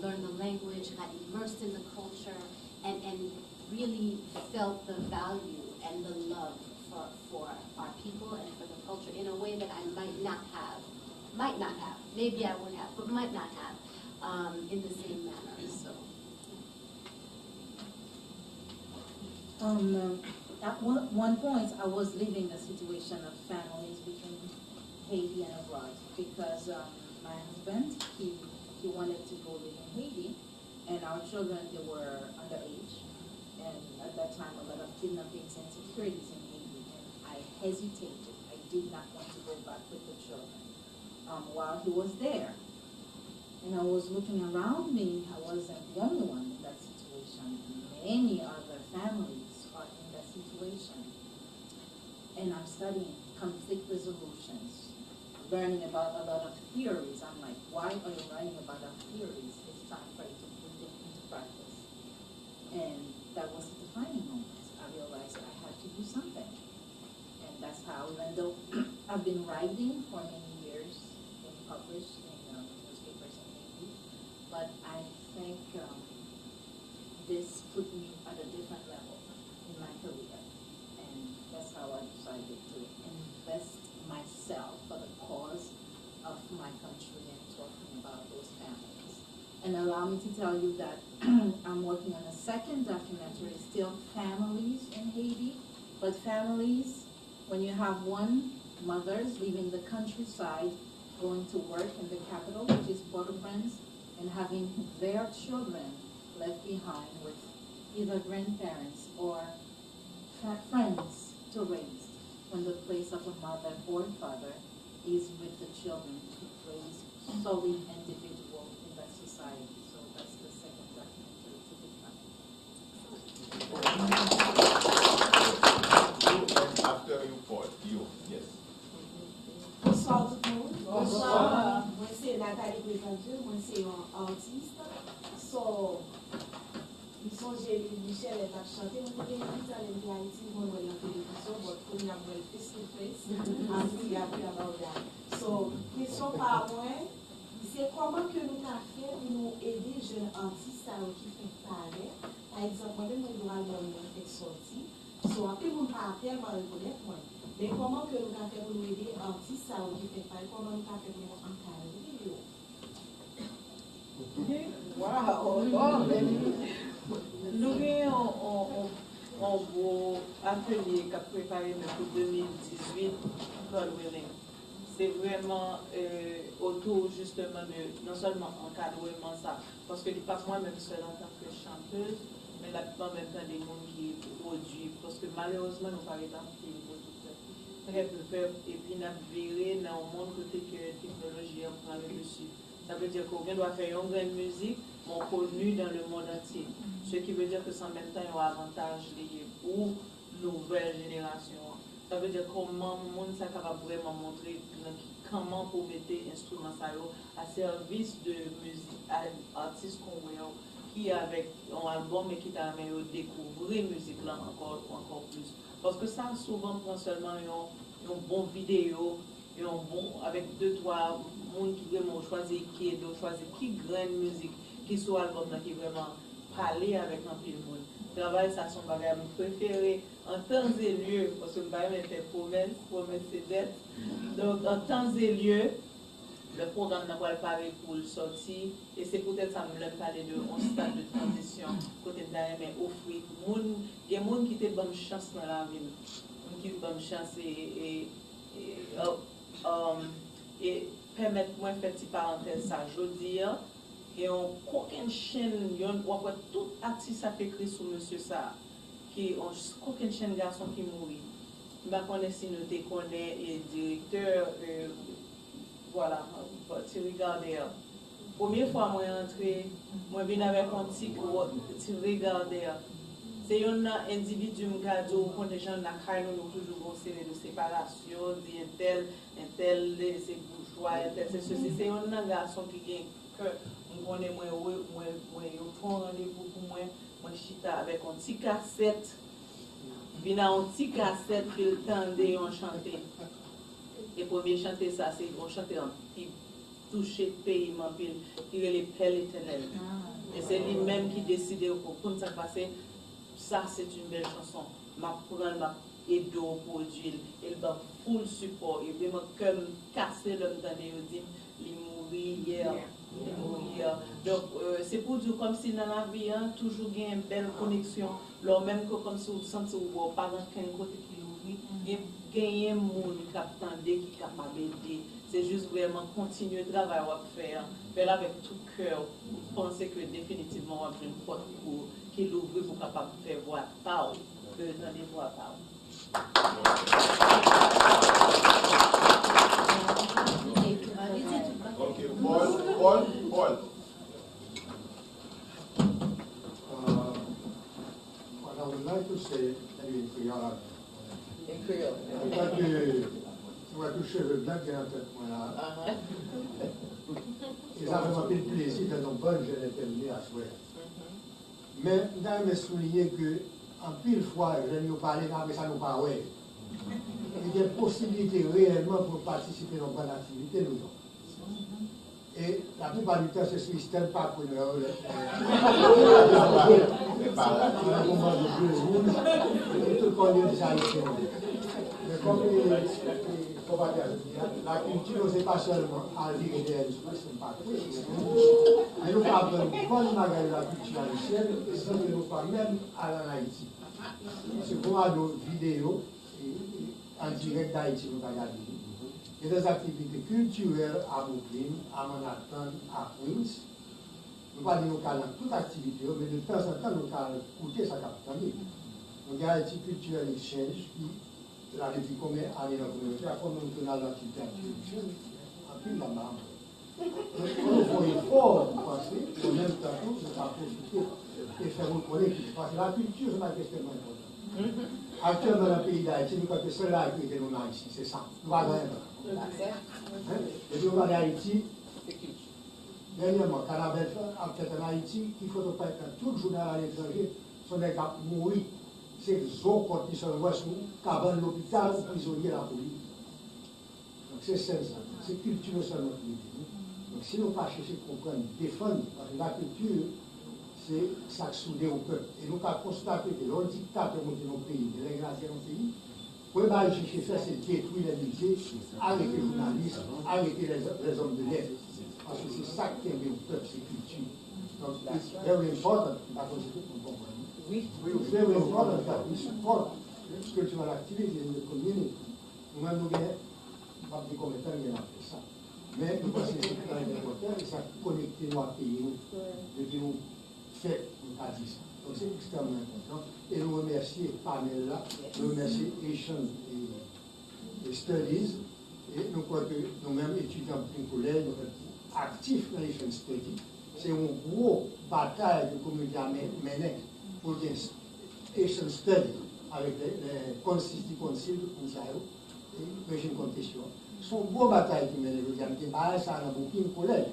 Learned the language, got immersed in the culture, and really felt the value and the love for our people and for the culture in a way that I might not have, maybe I would have, but might not have in the same manner. So.
At one point, I was living a situation of families between Haiti and abroad because my husband, he wanted to go live in Haiti, and our children, they were underage, and at that time, a lot of kidnappings and insecurities in Haiti, and I hesitated. I did not want to go back with the children while he was there. And I was looking around me. I wasn't the only one in that situation. Many other families are in that situation. And I'm studying conflict resolutions, learning about a lot of theories. I'm like, why are you learning about our theories? It's time for you to put them into practice. And that was a defining moment. I realized I had to do something. And that's how, even though I've been writing for many years, been published in newspapers in Haiti, but I think this put me at a different level in my career. And that's how I decided to invest myself for the cause of my country and talking about those families. And allow me to tell you that I'm working on a second documentary, still families in Haiti, but families, when you have one, mothers leaving the countryside, going to work in the capital, which is Port-au-Prince, and having their children left behind with either grandparents or friends to raise, when the place of a mother or father is with the children to raise solid individuals in that society. So that's the second documentary to be coming.
After you, Paul, you.
songe Emeline Michel est à chanter, on peut inviter à l'aider à Haïti, on voit la télévision, but when you have face to face, I'm really happy about that. So, question par moi, c'est comment que nous avons fait pour nous aider les jeunes artistes qui font parler. Par exemple, moi-même, mon album est sorti, so après, mon appel m'a reconnaître moi. Mais comment que nous avons fait pour nous aider les artistes qui font parler, comment nous avons fait pour nous encadrer les vidéos?
Wow! Nous avons un beau atelier qui a préparé pour 2018, c'est vraiment autour justement de non seulement encadrement ça, parce que pas moi-même seule en tant que chanteuse, mais la plupart même temps des gens qui produisent, parce que malheureusement nous par exemple pour tout ça. Très peu faire et puis nous virer dans un monde côté que la technologie prend le dessus. Ça veut dire qu'on doit faire une grande musique, mais connue dans le monde entier. Ce qui veut dire que c'est en même temps un avantage lié pour nouvelle génération. Ça veut dire comment le monde est capable vraiment montrer comment pour mettre l'instrument à service de musique, artistes qu'on voit qui avec un album et qui t'a amené à découvrir la musique là encore plus. Parce que ça souvent prend seulement une bonne vidéo, avec 2-3 monde qui vraiment choisit qui grande musique qui soit album là qui vraiment parler avec un peu de monde. Travail ça son bagage préféré en temps et lieu parce que je fait promesse c'est dette. Donc en temps et lieu le programme n'a pas parlé pour le sortir et c'est peut-être ça me parler de un stade de transition côté d'ailleurs mais offrir monde il y a monde qui te bonne chance dans la vie qui bonne chance et permettre moi faire petite parenthèse ça je dis et on aucune chaîne on voit tout artiste a fait écrit sur monsieur ça qui on aucune chaîne garçon qui mourit bah connaît si nous te connaît et directeur voilà tu regarder première fois moi entré moi vinn avec un petit tu regarder c'est un individu cadeau quand les gens na caille nous toujours bon série de séparation dit un tel c'est bourgeois c'est ceci c'est un garçon qui gagne que on connaît moi on prend rendez-vous pour moi chita avec un petit cassette vient un petit cassette que le tendait on chantait et premier chanter ça c'est on chantait un petit toucher pays pile il est pelle éternel et c'est lui-même qui décide pour ça passer ça c'est une belle chanson m'a prendre m'a aider au produire il va full support et vraiment comme casser l'homme dans les dit il mourir hier donc c'est pour dire comme si dans la vie toujours gain une belle connexion alors même que comme si vous sentez ou pas dans quel côté qui ouvre gagner monde qui attendait qui capable d'aider c'est juste vraiment continuer le travail à faire avec tout cœur penser que définitivement on a une porte pour qui l'ouvre pour capable faire voir parole que dans les voix parole.
Okay, Paul.
What I would like to say, maybe in Creole.
In Creole.
Parce que tu vois tout cheveux blancs qui est en tête, voilà. Et ça fait un peu de plaisir dans nos bonnes jeunes terminées à souhait. Mais je dois souligner que, en pile fois, je n'ai pas parlé, mais ça nous parle. Il y a une possibilité réellement pour participer dans une bonne activité, nous autres. Et la plupart du temps, c'est sur système pas pour nous. Et tout le monde des Haïtiens. Mais comme la culture, ce n'est pas seulement à dire et c'est pas mais nous avons une bonne magasin de la culture haïtienne et sans que nous pas même à Haïti. C'est pour nos vidéos en direct d'Haïti, nous regardons. Il y a des activités culturelles à Brooklyn, à Manhattan, à Queens. Nous ne pouvons pas dire dans toute activité, mais de temps en temps, nous allons écouter sa capitale. Donc, il y a Haiti Cultural Exchange qui, là, depuis combien d'années dans la communauté, a comme nous tenons l'activité intellectuelle, en plus de la marbre. Donc, il faut un effort pour penser, en même temps, nous allons profiter et faire reconnaître qu'il se passe. La culture, c'est une question importante. Actuellement, dans le pays d'Haïti, nous croyons que c'est là que nous avons ici, c'est ça. Nous ne pouvons pas. Et puis, on va en Haïti, Dernièrement, Canabel a fait en Haïti, il faut pas être tout le journal à l'étranger, sont des gens mourir. C'est le zone quand ils sont loin, cabane l'hôpital, prisonnier la police. Donc c'est ça, c'est culture sur notre vie. Donc si nous pas chercher à comprendre, défendre, parce que la culture, c'est ça qui soudé au peuple. Et nous avons constaté que l'on dictateur monté dans le pays, de l'ingratien dans le pays, pour aller chercher faire, c'est détruire les musées, arrêter les journalistes, arrêter les hommes de lettres. Parce que c'est ça qui aime au peuple, c'est culture. Donc, it's very important, parce que c'est tout pour comprendre.
Oui.
It's very important that we support cultural activities in the community. Nous-mêmes, nous avons des commentaires, il y a fait ça. Mais nous pensons que c'est très important et ça connecte nous à pays, depuis nous fait, nous pas dit ça. Donc c'est extrêmement important. Et nous remercions le panel là, nous remercions Haitian Studies, et nous croyons que nous-mêmes, étudiants de collège, nous sommes actifs dans Haitian Studies. C'est une grosse bataille de communauté menée pour les Haitian Studies avec les constituts council pour ça et Régine Contestation. C'est une grosse bataille qui mène le diable. Il y a ça dans beaucoup de collèges.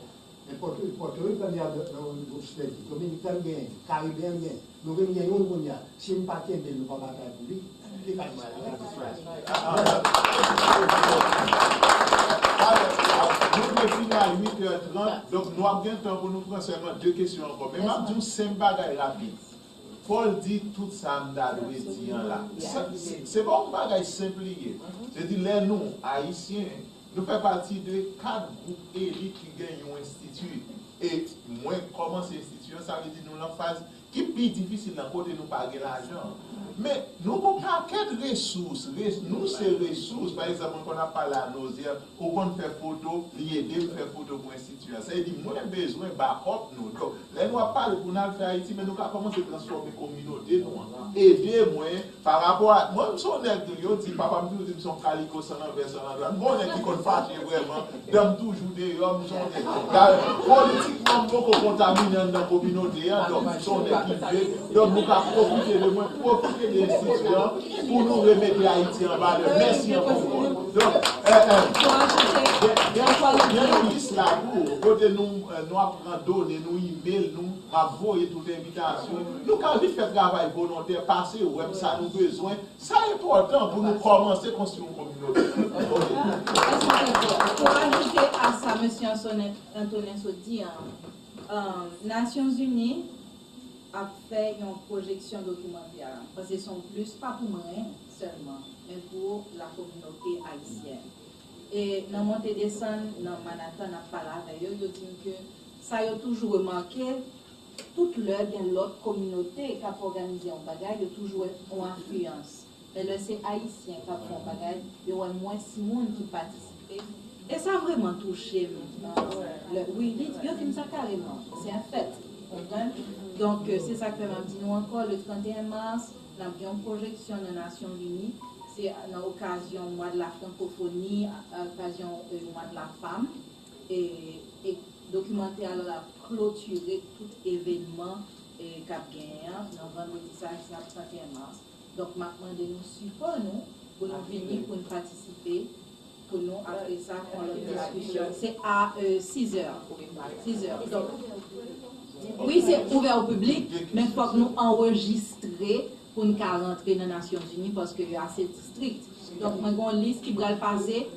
Mais Porto Rico, il y a dans le groupe study, Dominicain, Caribéen, nous avons un si nous ne pas nous ne pas bataille pour lui.
Nous devons finir à 8h30, donc nous avons bien le temps pour nous prendre seulement 2 questions encore. Mais je dis 5 bagages rapides. Paul dit tout ça, dit là. C'est bon, bagage simple. C'est-à-dire, les nous, Haïtiens, nous faisons partie de 4 groupes élites qui gagnent un institut. Et moi, comment c'est institut, ça veut dire nous l'en phase qui est plus difficile d'un côté nous payer l'argent. Mais nous avons un paquet de ressources. Nous, ces ressources, par exemple, quand on a parlé à nos yeux, quand on fait photo, l'aider à faire photo pour l'institut. Ça veut dire, moi, j'ai besoin de backup. Donc, là, nous avons parlé pour nous faire Haïti, mais nous avons commencé à transformer la communauté. Aider moi, par rapport à. Moi, je suis un de dit, papa me dit, je suis un calico sans envers, sans envers. Moi, on est qui compte fâcher vraiment, donne toujours des hommes, politiquement, beaucoup contaminés dans la communauté. Donc, nous sommes équipés. Donc, nous avons profité de moi, profiter des institutions pour nous remettre Haïti en valeur. Merci encore. Donc, il y a une liste là pour côté nous apprendre, donner, nous email, nous envoyer toute invitation. Nous, quand on fait travail volontaire, passer au web, ça nous besoin. C'est important pour nous commencer à construire une communauté.
Pour ajouter à ça, M. Antonin Sodi, Nations Unies a fait une projection documentaire. Parce que ce sont plus, pas pour moi seulement, mais pour la communauté haïtienne. Et dans montée descendre dans Manhattan, on a parlé d'ailleurs, ils disent que ça a toujours remarqué, toute l'heure dans l'autre communauté qui a organisé un bagage, il y a toujours une influence. Mais là, c'est haïtien qui a fait un bagage, il y a moins de monde qui participent. Et ça a vraiment touché. Oui, il dit ça carrément, c'est un fait. Donc, c'est ça que m'a dit nous encore, le 31 mars, nous avons une projection des Nations Unies. C'est dans l'occasion du mois de la francophonie, à l'occasion du mois de la femme. Et documentaire a clôturé tout événement qu'a gagné dans vendredi 31 mars. Donc, maintenant, de nous support, nous, pour nous venir, pour nous participer, pour nous, après ça, pour la discussion. C'est à 6 heures. 6 heures. Donc, oui, c'est ouvert au public, mais il faut que nous enregistrions pour nous rentrer dans les Nations Unies parce que c'est assez strict. Donc, nous avons une liste qui va passer,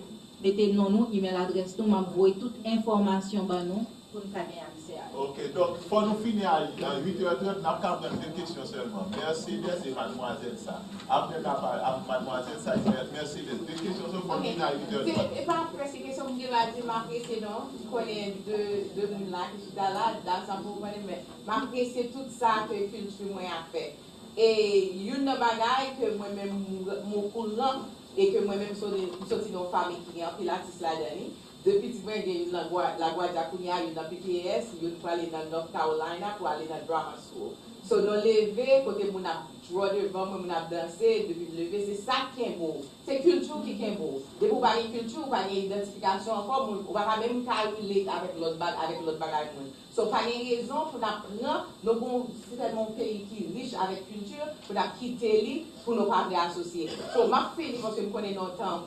mettez nous, email adresse, nous m'envoyez toute information pour nous gagner accès à.
Ok, donc, pour nous finir à 8h30, nous avons 2 questions seulement. Merci, mademoiselle ça. Après, mademoiselle ça, merci. 2 questions seulement pour finir à 8h30.
Et pas après, c'est question que je vais démarquer, c'est non, je connais deux là qui sont là, ça pour connaître, mais marquer, c'est tout ça que culture moi a fait. Et une bagaille que moi-même, mon courant, et que moi-même, je suis dans une famille qui est en pilates là-dedans. Depuis que je suis dans la Guadeloupe, il y a une PTS, il faut aller dans North Carolina pour aller dans Drama School. So, dans lever, côté mon a droit devant, mon a dansé, depuis le lever, c'est ça qui est beau. C'est culture qui est beau. Et pour parler culture, pour parler identification, encore, on va même calculer avec l'autre bagage. So, pas de raison pour nous prendre, nous avons certainement un pays qui est riche avec culture, pour nous quitter lui, pour nous pas associer. So, ma fille, parce que je connais notre temps,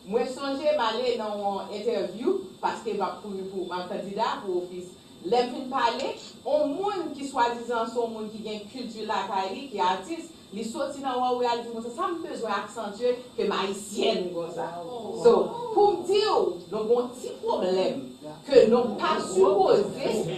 moi, je songe d'aller dans une interview parce que je suis pour un candidat pour l'office les fin parler, on monde qui soi-disant son monde qui gagne culture la Kaili, qui est artiste, les sorti dans la réalité, ça me besoin d'accentuer que ma haïtienne comme ça. So, pour me dire, nous avons un petit problème que nous pas supposé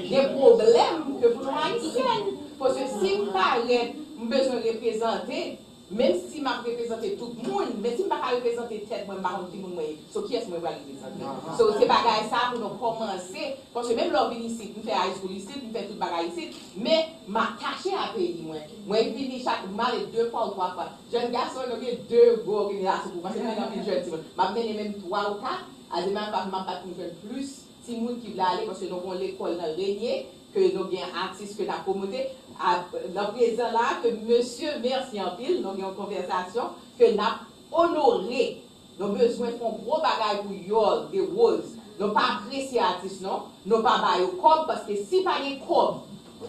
des problèmes que pour nous haïtiennes. Parce que si nous parlons, nous avons besoin de représenter, même si je représente tout le monde, mais si je ne peux pas représenter tête, moi, je ne sais pas so, qui est-ce que je vais représenter. So, c'est bagaille ça pour nous commencer, parce que même l'on vient ici, nous faisons high school ici, nous faisons tout bagaille ici, mais m'attacher à pays, moi. Moi, je viens chaque mal 2 fois ou 3 fois. Jeune garçon, il y a 2 gros organisations pour passer dans une jeune Timon. Je vais même 3 ou 4, à demain, je ne vais pas plus Timon qui veut aller, parce que nous avons l'école dans le régnier, que nous avons un artiste que nous avons promoté. Dans le présent là, que monsieur, merci en pile, nous avons une conversation, que nous avons honoré. Nous avons besoin de faire un gros bagage pour yol, des roses. Nous n'avons pas apprécié l'artiste, non? Nous n'avons pas baillé au cob, parce que si pas les cob,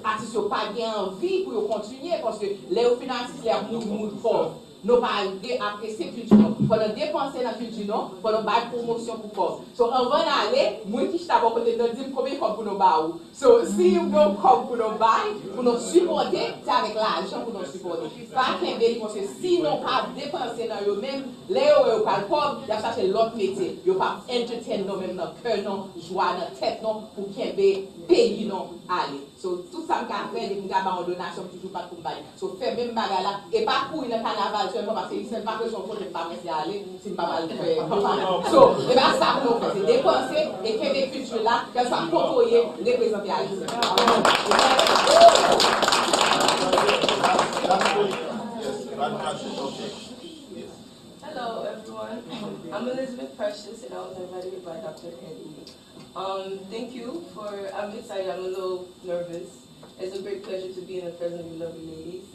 l'artiste n'a pas bien envie pour continuer, parce que les financistes, les moudent fort. Nous n'avons pas apprécié la culture, non? Pour nous dépenser dans la culture, non? Pour nous faire promotion pour cob. So, avant d'aller, moi qui suis à côté de nous, dis combien de cob pour nous bailler. So, si nous avons cob pour nous bailler, pour nous supporter, c'est avec l'argent pour nous supporter. Pas qu'un béni, parce que si nous n'avons pas dépensé dans eux-mêmes, les gens pas pauvres, ils ont cherché l'autre métier. Ils n'ont pas entertain nous-mêmes dans le cœur, non, joie dans la tête, non, pour qu'il pays, non, aller. So, tout ça, je vais faire, je vais en donation, toujours pas pour bailler. So, faire même bagarre là, et pas pour une carnaval seulement, parce que c'est pas que son faut ne pas rester aller, c'est pas mal faire. So, et bien ça, nous fait, c'est dépenser et qu'il y ait des cultures là, qu'elles soient côtoyées, représentées à l'Église.
Hello, everyone. I'm Elizabeth Precious, and I was invited by Dr. Eddy. Thank you for, I'm excited, I'm a little nervous. It's a great pleasure to be in the presence of you lovely ladies.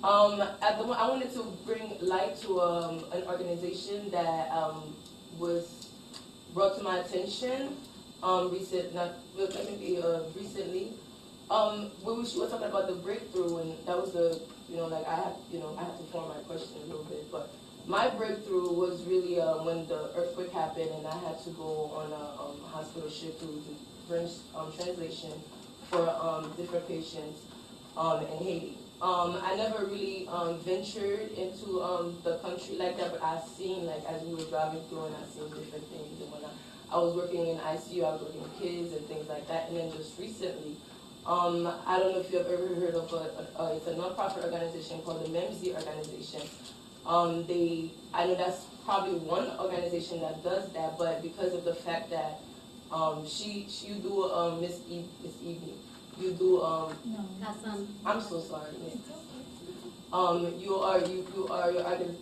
I wanted to bring light to an organization that was brought to my attention recently. We were talking about the breakthrough, and that was the, I had to form my question a little bit, but my breakthrough was really when the earthquake happened, and I had to go on a hospital ship to do French translation for different patients in Haiti. I never really ventured into the country like that, but I've seen, like, as we were driving through, and I've seen different things. And when I was working in ICU, I was working with kids and things like that. And then just recently, I don't know if you've ever heard of it's a nonprofit organization called the MEMSI organization. I know that's probably one organization that does that, but because of the fact that you do Miss Evie. You do
Cassandre.
I'm so sorry.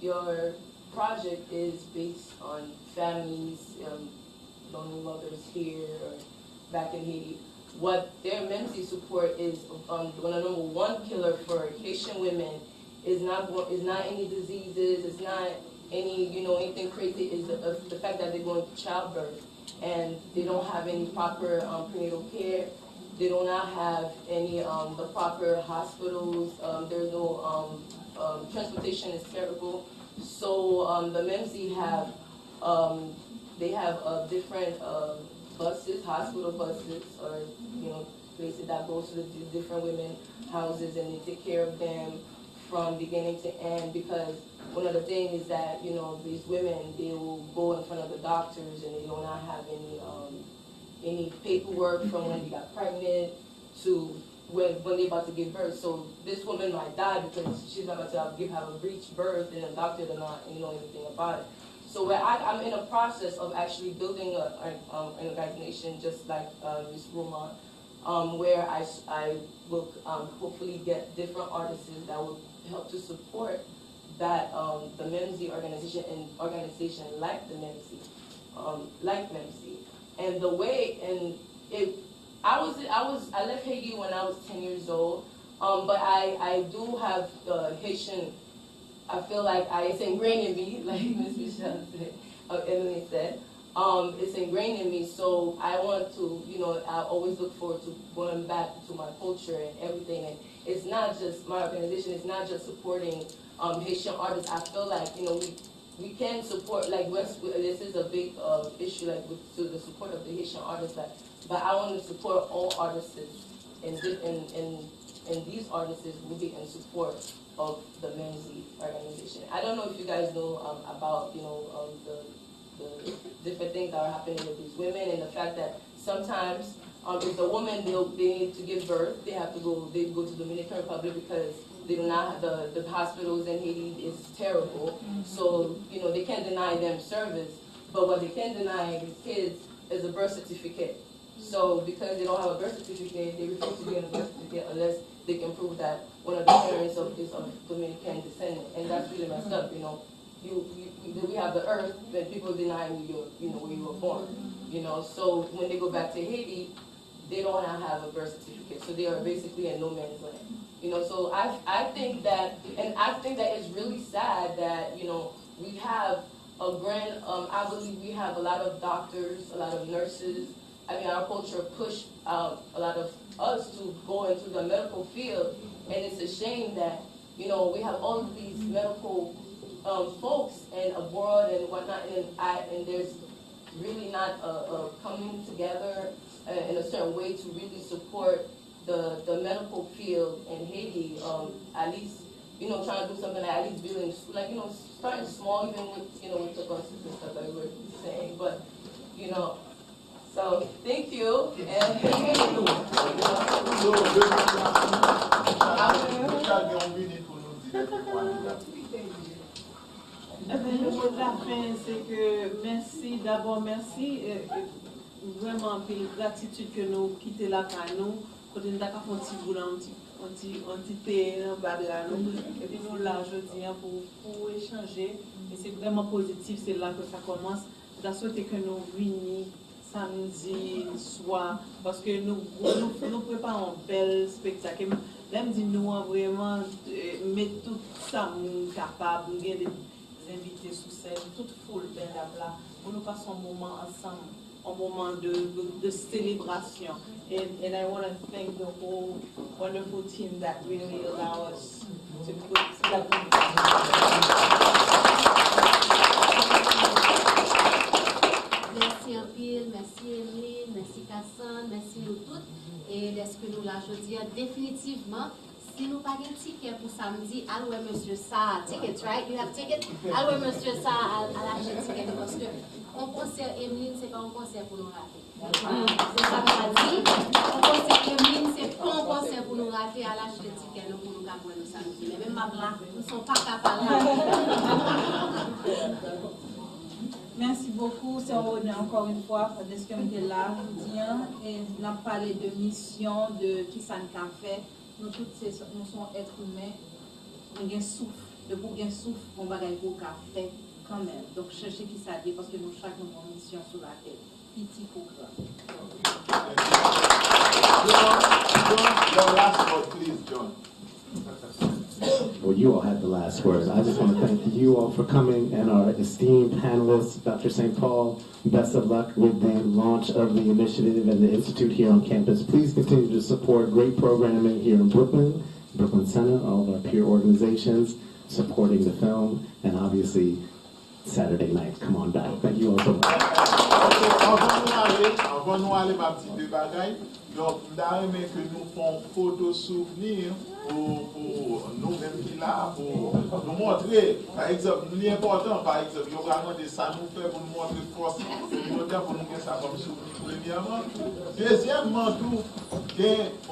Your project is based on families, lonely mothers here or back in Haiti. What their MEMSI support is, the number one killer for Haitian women is not any diseases, it's not anything crazy. Is the fact that they're going through childbirth and they don't have any proper prenatal care. They do not have any the proper hospitals. There's no transportation is terrible. So the MEMSI have different buses, hospital buses, or places that goes to the different women houses, and they take care of them from beginning to end. Because one of the things is that these women, they will go in front of the doctors and they do not have any paperwork from when they got pregnant to when they're about to give birth. So this woman might die because she's about to have a breech birth and the doctor does not know anything about it. So I'm in a process of actually building an organization just like Ms. Roumain, where I will hopefully get different artists that will help to support that the MEMSI organization and organization like the MEMSI. And the way, I left Haiti when I was 10 years old, but I do have Haitian. I feel like it's ingrained in me, like Ms. Michel said, Emeline said. It's ingrained in me, so I want to, I always look forward to going back to my culture and everything. And it's not just my organization, it's not just supporting Haitian artists. I feel like, we can support, like this is a big issue, like with the support of the Haitian artists, but I want to support all artists and these artists will be in support of the Men's League organization. I don't know if you guys know about the different things that are happening with these women, and the fact that sometimes if the woman they need to give birth, they go to Dominican Republic because they do not have the hospitals in Haiti is terrible. So they can't deny them service, but what they can deny these kids is a birth certificate. So because they don't have a birth certificate, they refuse to get a birth certificate unless they can prove that one of the parents is of Dominican descent, and that's really messed up. We have the earth, but people deny where you were born. So when they go back to Haiti, they don't have a birth certificate, so they are basically in no man's land. So I think that it's really sad that we have a grand. I believe we have a lot of doctors, a lot of nurses. I mean, our culture pushed a lot of us to go into the medical field, and it's a shame that we have all of these medical folks and abroad and whatnot, and there's really not a coming together in a certain way to really support the medical field in Haiti. At least trying to do something like at least building starting small, even with the buses and stuff that we were saying, but So thank you.
Le mot de la fin, c'est que merci, d'abord merci, vraiment puis gratitude que nous quittons la canon, quand nous avons fait un petit boulot, un petit thé, un bagage, et puis nous là aujourd'hui pour échanger, et c'est vraiment positif, c'est là que ça commence. Je souhaite que nous réunissions samedi soir, parce que nous préparons un bel spectacle. Même si nous vraiment mettre tout ça capable, nous avons des invités sous scène, toute foule belle là, pour nous passer un moment ensemble, un moment de célébration. And I want to thank the whole wonderful team that really allow us to put that.
Merci Empile, merci Emeline, merci Cassandre, merci nous toutes. Et est-ce que nous là aujourd'hui, définitivement, si nous pas de ticket pour samedi, allez monsieur ça, tickets, right? You have tickets? Allez monsieur ça, à l'acheter ticket parce que un concert Emeline, c'est pas un concert pour nous rater. C'est ça qu'on a dit. Un concert Emeline, c'est pas un concert pour nous rater, à l'acheter ticket pour nous capoter le samedi. Mais même là, nous ne sommes pas capables.
Merci beaucoup, c'est un honneur encore une fois de ce qu'on était là, et on a parlé de mission, de qui ça nous a fait. Nous tous, nous sommes êtres humains, on a un souffle, de pour un souffle, on va gagner pour café quand même. Donc cherchez qui ça dit parce que nous chacun avons une mission sur la tête. Petit pour grand.
Your last word, please, John.
Well, you all had the last word. I just want to thank you all for coming and our esteemed panelists, Dr. St. Paul. Best of luck with the launch of the initiative and the Institute here on campus. Please continue to support great programming here in Brooklyn Center, all of our peer organizations supporting the film, and obviously Saturday night. Come on back. Thank you all so much.
Avant nous aller, ma petite de bagaille. Donc, nous avons aimé que nous fassions photo souvenir pour nous-mêmes qui là, pour nous montrer, par exemple, nous l'important, par exemple, il y a vraiment des ça nous fait pour nous montrer force communautaire, pour nous faire ça comme souvenir, premièrement. Deuxièmement, tout,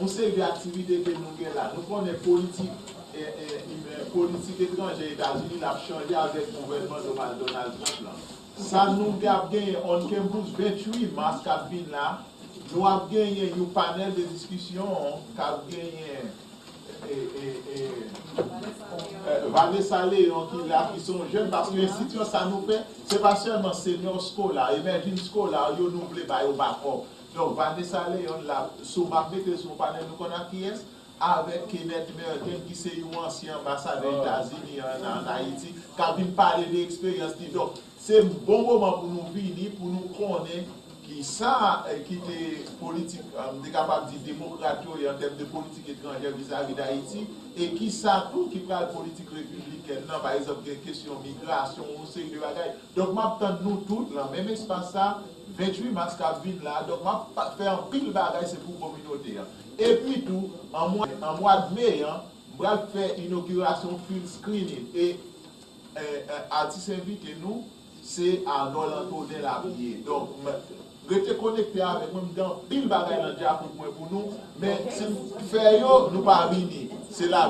on sait des activités que nous avons là. Nous connaissons politique étrangère des États-Unis, l'a changé avec le gouvernement de Donald Trump. Ça nous a gagné, on a 28 mars qui là. Nous avons gagné un panel de discussion qui a gagné Vanessa Léon qui sont jeunes parce que l'institution ça nous fait, ce n'est pas seulement senior scolaire, emerging scolaire, nous voulons au backup. Donc Vanessa Léon, sous ma son panel, nous connaissons qui est avec Kenneth Merton qui est un ancien ambassadeur des États-Unis en Haïti, qui a parlé de l'expérience. Donc c'est un bon moment pour nous venir, pour nous connaître qui ça, qui était politique, capable de dire démocrate en termes de politique étrangère vis-à-vis d'Haïti, et qui ça tout, qui parle politique républicaine, non, par exemple, des questions migration, on sait de bagaille. Donc, m'attends nous toutes, dans le même espace, ça, 28 mars, Cap-Ville là, donc, m'a fait un pile bagaille, c'est pour la communauté. Et puis tout, en mois de mai, on va faire une inauguration film screening, et artiste invité nous, c'est à Nolantoné la vie. Donc, restez connecté avec moi dans pile bagaille dans le pour nous, mais si nous faisons, nous pas venir. C'est la